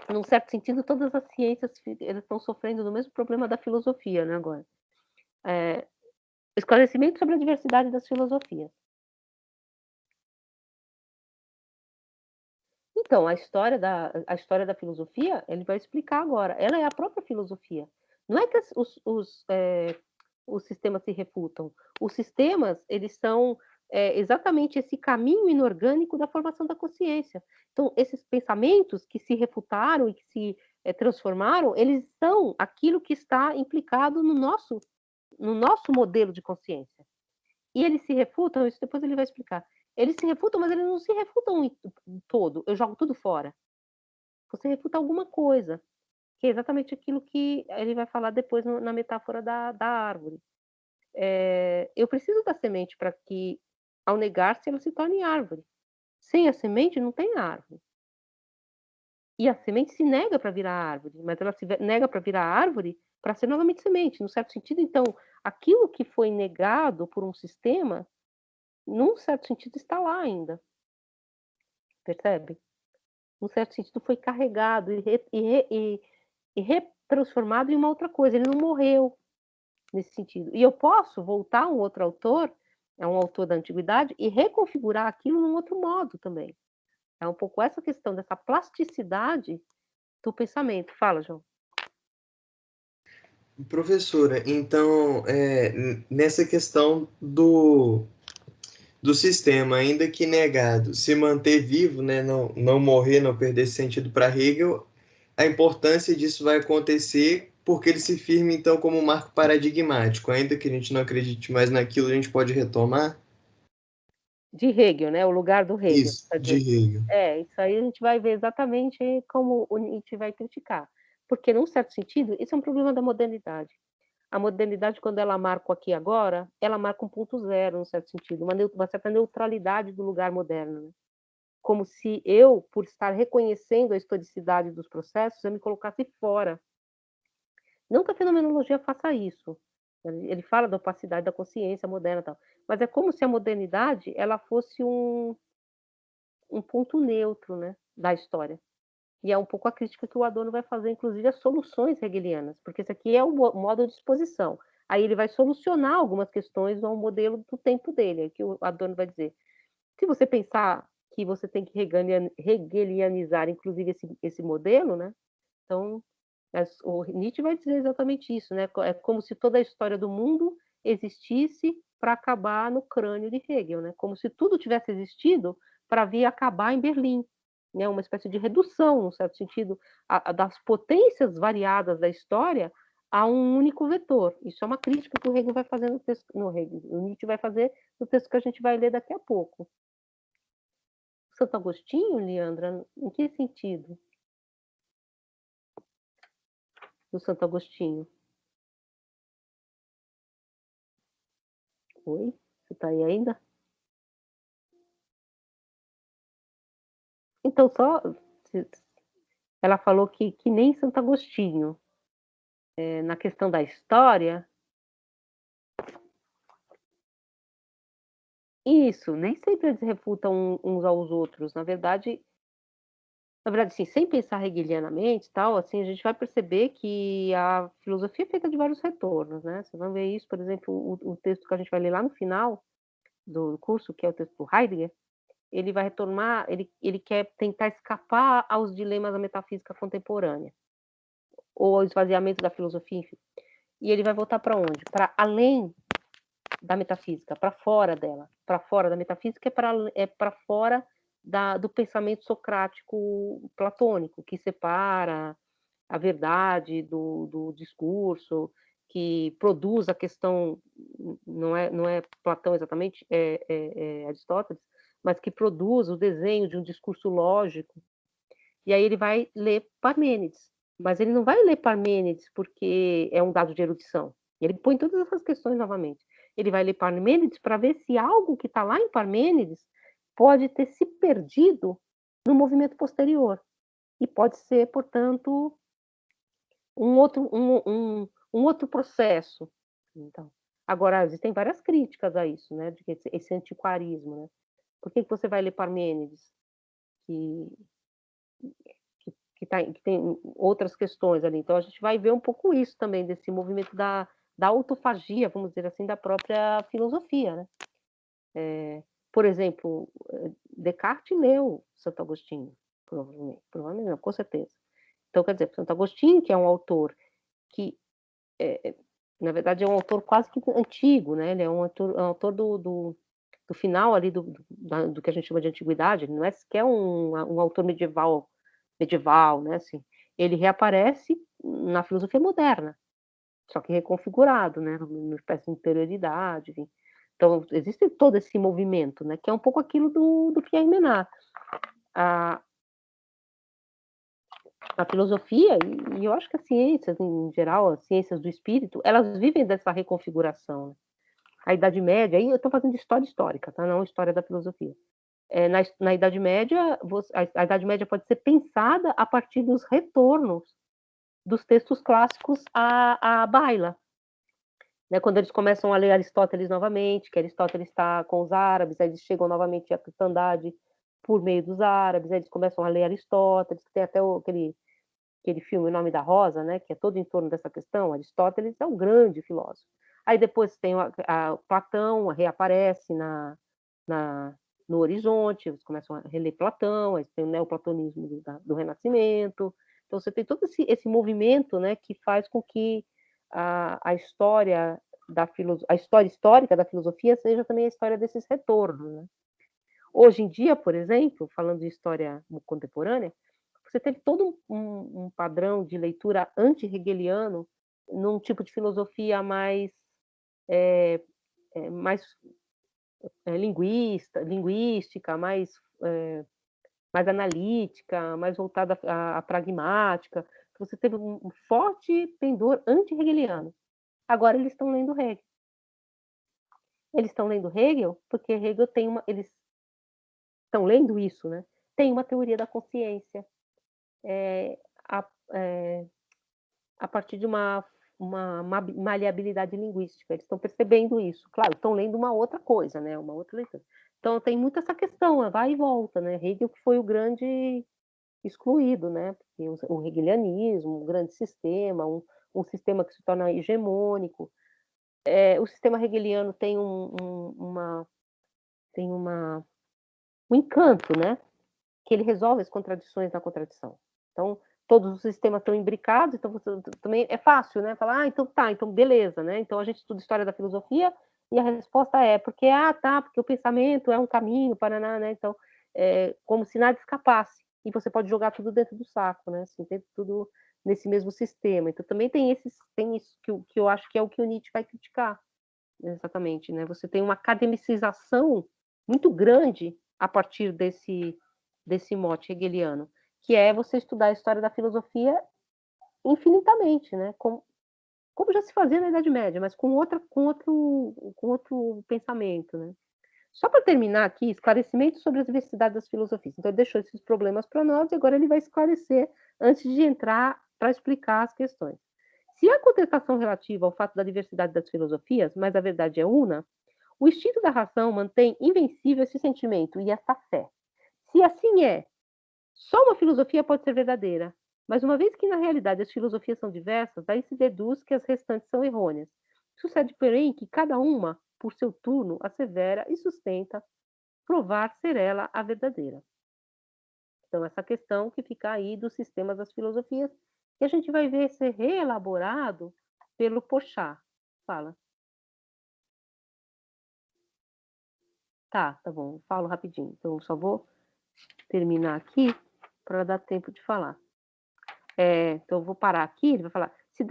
Num certo sentido, todas as ciências estão sofrendo do mesmo problema da filosofia, né, agora. Esclarecimento sobre a diversidade das filosofias. Então, a história da filosofia, ele vai explicar agora. Ela é a própria filosofia. Não é que os sistemas se refutam. Os sistemas, eles são exatamente esse caminho inorgânico da formação da consciência. Então, esses pensamentos que se refutaram e que se transformaram, eles são aquilo que está implicado no nosso modelo de consciência. E eles se refutam, isso depois ele vai explicar. Eles se refutam, mas eles não se refutam em todo. Eu jogo tudo fora. Você refuta alguma coisa, que é exatamente aquilo que ele vai falar depois na metáfora da árvore. Eu preciso da semente para que, ao negar-se, ela se torne árvore. Sem a semente, não tem árvore. E a semente se nega para virar árvore, mas ela se nega para virar árvore para ser novamente semente, no certo sentido. Então, aquilo que foi negado por um sistema, num certo sentido, está lá ainda. Percebe? Num certo sentido, foi carregado e retransformado em uma outra coisa. Ele não morreu nesse sentido. E eu posso voltar a um outro autor, é um autor da antiguidade, e reconfigurar aquilo num outro modo também. É um pouco essa questão dessa plasticidade do pensamento. Fala, João. Professora, então, nessa questão do sistema, ainda que negado, se manter vivo, né, não morrer, não perder sentido para Hegel, a importância disso vai acontecer porque ele se firma, então, como um marco paradigmático. Ainda que a gente não acredite mais naquilo, a gente pode retomar? De Hegel, né? O lugar do Hegel. Isso, de Hegel. Isso aí a gente vai ver exatamente como o Nietzsche vai criticar. Porque, num certo sentido, isso é um problema da modernidade. A modernidade, quando ela marca o aqui e agora, ela marca um ponto zero, num certo sentido, uma certa neutralidade do lugar moderno. Né? Como se eu, por estar reconhecendo a historicidade dos processos, eu me colocasse fora. Não que a fenomenologia faça isso. Ele fala da opacidade da consciência moderna e tal. Mas é como se a modernidade ela fosse um ponto neutro, né, da história. E é um pouco a crítica que o Adorno vai fazer, inclusive, às soluções hegelianas, porque isso aqui é o modo de exposição. Aí ele vai solucionar algumas questões ao modelo do tempo dele, é que o Adorno vai dizer. Se você pensar que você tem que hegelianizar, inclusive, esse modelo, né? Então, o Nietzsche vai dizer exatamente isso, né? É como se toda a história do mundo existisse para acabar no crânio de Hegel, né? Como se tudo tivesse existido para vir acabar em Berlim, né? Uma espécie de redução, no certo sentido, das potências variadas da história a um único vetor. Isso é uma crítica que o Hegel vai fazer no texto, o Nietzsche vai fazer no texto que a gente vai ler daqui a pouco. Santo Agostinho, Leandra, em que sentido? Do Santo Agostinho. Oi? Você está aí ainda? Então, ela falou que nem Santo Agostinho. Na questão da história, isso, nem sempre eles refutam uns aos outros. Na verdade, sim, sem pensar hegelianamente, tal, assim, a gente vai perceber que a filosofia é feita de vários retornos, né? Você vai ver isso, por exemplo, o texto que a gente vai ler lá no final do curso, que é o texto do Heidegger, ele vai retornar, ele quer tentar escapar aos dilemas da metafísica contemporânea, ou ao esvaziamento da filosofia, enfim. E ele vai voltar para onde? Para além da metafísica, para fora dela. Para fora da metafísica é para fora do pensamento socrático platônico, que separa a verdade do discurso, que produz a questão, não é Platão exatamente, é Aristóteles, mas que produz o desenho de um discurso lógico. E aí ele vai ler Parmênides, mas ele não vai ler Parmênides porque é um dado de erudição. Ele põe todas essas questões novamente. Ele vai ler Parmênides para ver se algo que está lá em Parmênides pode ter se perdido no movimento posterior. E pode ser, portanto, um outro processo. Então, agora, existem várias críticas a isso, né? De esse antiquarismo, né? Por que você vai ler Parmênides? Que tem outras questões ali. Então, a gente vai ver um pouco isso também, desse movimento da autofagia, vamos dizer assim, da própria filosofia, né? Por exemplo, Descartes leu Santo Agostinho, provavelmente não, com certeza. Então, quer dizer, Santo Agostinho, que é um autor que, na verdade, é um autor quase que antigo, né? Ele é um autor do final ali do que a gente chama de antiguidade, ele não é sequer um autor medieval, né? Assim, ele reaparece na filosofia moderna, só que reconfigurado, né? Numa espécie de interioridade, enfim. Então, existe todo esse movimento, né? Que é um pouco aquilo do Pierre Menard. A filosofia, e eu acho que as ciências, em geral, as ciências do espírito, elas vivem dessa reconfiguração, né? A Idade Média, aí eu estou fazendo história histórica, tá? Não história da filosofia. Na Idade Média, a Idade Média pode ser pensada a partir dos retornos dos textos clássicos à baila. Né? Quando eles começam a ler Aristóteles novamente, que Aristóteles está com os árabes, aí eles chegam novamente à cristandade por meio dos árabes, aí eles começam a ler Aristóteles, que tem até aquele filme O Nome da Rosa, né, que é todo em torno dessa questão. Aristóteles é um grande filósofo. Aí depois tem Platão, reaparece no horizonte, eles começam a reler Platão, aí tem o neoplatonismo do Renascimento. Então você tem todo esse movimento, né, que faz com que a história a história histórica da filosofia seja também a história desses retornos, né? Hoje em dia, por exemplo, falando de história contemporânea, você teve todo um padrão de leitura anti-hegeliano num tipo de filosofia mais linguística, mais analítica, mais voltada à pragmática. Você teve um forte pendor anti-hegeliano. Agora eles estão lendo Hegel. Eles estão lendo Hegel porque Hegel eles estão lendo isso, né? Tem uma teoria da consciência. A partir de uma maleabilidade linguística. Eles estão percebendo isso. Claro, estão lendo uma outra coisa, né? Uma outra leitura. Então, tem muito essa questão, vai e volta, né? Hegel que foi o grande excluído, né? Porque o hegelianismo, um grande sistema, um sistema que se torna hegemônico. O sistema hegeliano tem um encanto, né? Que ele resolve as contradições na contradição. Então, todos os sistemas estão imbricados, então você também é fácil, né? Falar, então tá, então beleza, né? Então a gente estuda história da filosofia e a resposta é porque porque o pensamento é um caminho, paraná, né? Então, como se nada escapasse e você pode jogar tudo dentro do saco, né? Assim, dentro tudo nesse mesmo sistema. Então também tem isso que eu acho que é o que o Nietzsche vai criticar, exatamente, né? Você tem uma academicização muito grande a partir desse mote hegeliano, que é você estudar a história da filosofia infinitamente, né? Como já se fazia na Idade Média, mas com outro pensamento, né? Só para terminar aqui, esclarecimento sobre a diversidade das filosofias. Então, ele deixou esses problemas para nós e agora ele vai esclarecer antes de entrar para explicar as questões. Se a contestação relativa ao fato da diversidade das filosofias, mas a verdade é una, o instinto da razão mantém invencível esse sentimento e essa fé. Se assim é, só uma filosofia pode ser verdadeira, mas uma vez que na realidade as filosofias são diversas, daí se deduz que as restantes são errôneas. Sucede, porém, que cada uma, por seu turno, assevera e sustenta provar ser ela a verdadeira. Então, essa questão que fica aí dos sistemas das filosofias, que a gente vai ver ser reelaborado pelo Porchat. Fala. Tá bom, falo rapidinho. Então, eu só vou terminar aqui para dar tempo de falar. Então, eu vou parar aqui, ele vai falar, se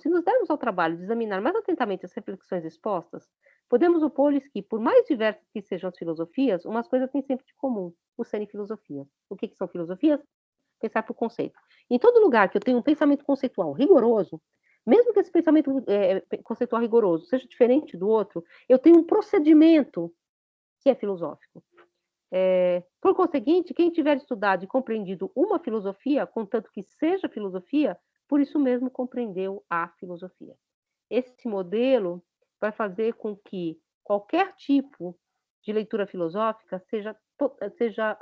nos dermos ao trabalho de examinar mais atentamente as reflexões expostas, podemos opor-lhes que, por mais diversas que sejam as filosofias, umas coisas têm sempre de comum, o serem filosofias. O que são filosofias? Pensar por conceito. Em todo lugar que eu tenho um pensamento conceitual rigoroso, mesmo que esse pensamento conceitual rigoroso seja diferente do outro, eu tenho um procedimento que é filosófico. Por conseguinte, quem tiver estudado e compreendido uma filosofia, contanto que seja filosofia, por isso mesmo compreendeu a filosofia. Esse modelo vai fazer com que qualquer tipo de leitura filosófica seja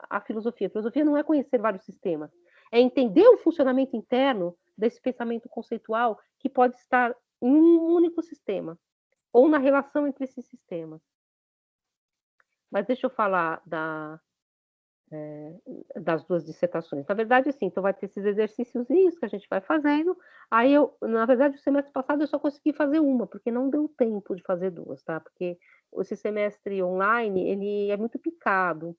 a filosofia. A filosofia não é conhecer vários sistemas, é entender o funcionamento interno desse pensamento conceitual que pode estar em um único sistema ou na relação entre esses sistemas. Mas deixa eu falar das 2 dissertações. Na verdade, assim, então vai ter esses exercíciozinhos que a gente vai fazendo. Aí na verdade, o semestre passado eu só consegui fazer uma, porque não deu tempo de fazer 2, tá? Porque esse semestre online, ele é muito picado.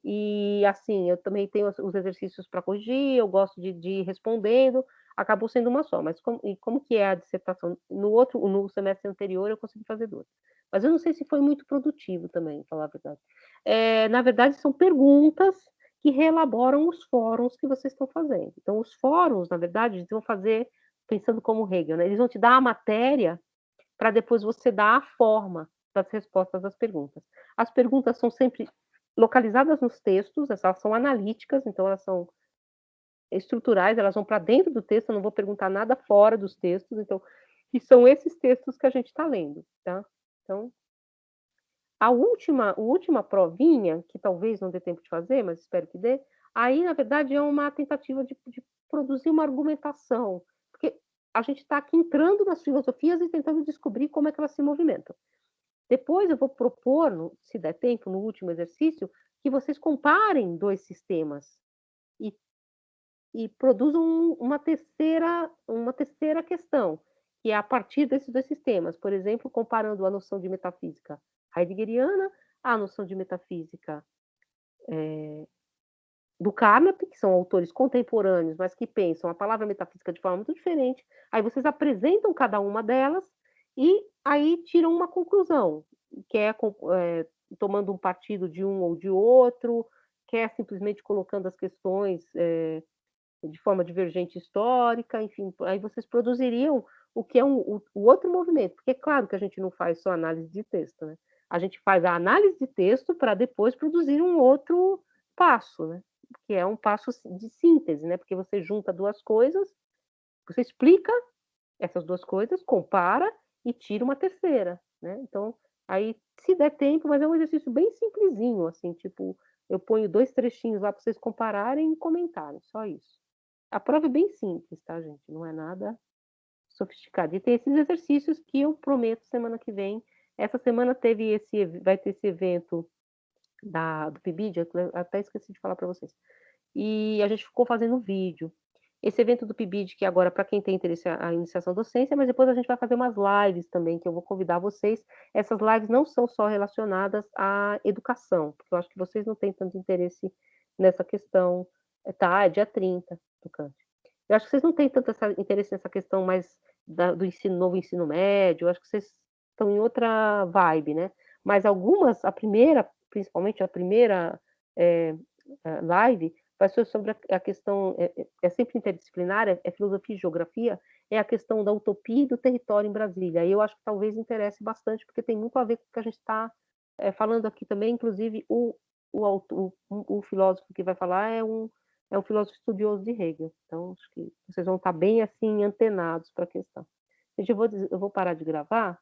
E, assim, eu também tenho os exercícios para corrigir, eu gosto de ir respondendo, acabou sendo uma só. Mas como que é a dissertação? No semestre anterior, eu consegui fazer 2. Mas eu não sei se foi muito produtivo também, falar a verdade. Na verdade, são perguntas que reelaboram os fóruns que vocês estão fazendo. Então, os fóruns, na verdade, eles vão fazer, pensando como Hegel, né? Eles vão te dar a matéria para depois você dar a forma das respostas às perguntas. As perguntas são sempre localizadas nos textos, elas são analíticas, então elas são estruturais, elas vão para dentro do texto, eu não vou perguntar nada fora dos textos, então, e são esses textos que a gente está lendo, tá? Então, a última provinha, que talvez não dê tempo de fazer, mas espero que dê, aí, na verdade, é uma tentativa de produzir uma argumentação, porque a gente está aqui entrando nas filosofias e tentando descobrir como é que elas se movimentam. Depois eu vou propor, se der tempo, no último exercício, que vocês comparem 2 sistemas e produzam uma terceira questão, que é a partir desses 2 sistemas. Por exemplo, comparando a noção de metafísica heideggeriana à noção de metafísica do Carnap, que são autores contemporâneos, mas que pensam a palavra metafísica de forma muito diferente. Aí vocês apresentam cada uma delas e aí tiram uma conclusão, que é tomando um partido de um ou de outro, que é simplesmente colocando as questões de forma divergente histórica, enfim, aí vocês produziriam o que é o outro movimento, porque é claro que a gente não faz só análise de texto, né? A gente faz a análise de texto para depois produzir um outro passo, né? Que é um passo de síntese, né? Porque você junta 2 coisas, você explica essas 2 coisas, compara e tira uma terceira, né? Então, aí, se der tempo, mas é um exercício bem simplesinho, assim, tipo, eu ponho 2 trechinhos lá para vocês compararem e comentarem, só isso. A prova é bem simples, tá, gente? Não é nada sofisticado. E tem esses exercícios que eu prometo semana que vem. Essa semana vai ter esse evento do PIBID, eu até esqueci de falar para vocês. E a gente ficou fazendo vídeo. Esse evento do PIBID, que agora, para quem tem interesse, a iniciação docência, mas depois a gente vai fazer umas lives também, que eu vou convidar vocês. Essas lives não são só relacionadas à educação, porque eu acho que vocês não têm tanto interesse nessa questão. Tá, é dia 30 do Kant. Eu acho que vocês não têm tanto interesse nessa questão mais do novo ensino médio, eu acho que vocês estão em outra vibe, né? Mas principalmente a primeira live, vai ser sobre a questão, é sempre interdisciplinar, é filosofia e geografia, é a questão da utopia e do território em Brasília. E eu acho que talvez interesse bastante, porque tem muito a ver com o que a gente está falando aqui também, inclusive o filósofo que vai falar é um filósofo estudioso de Hegel. Então, acho que vocês vão estar bem assim, antenados para a questão. Gente, eu vou parar de gravar,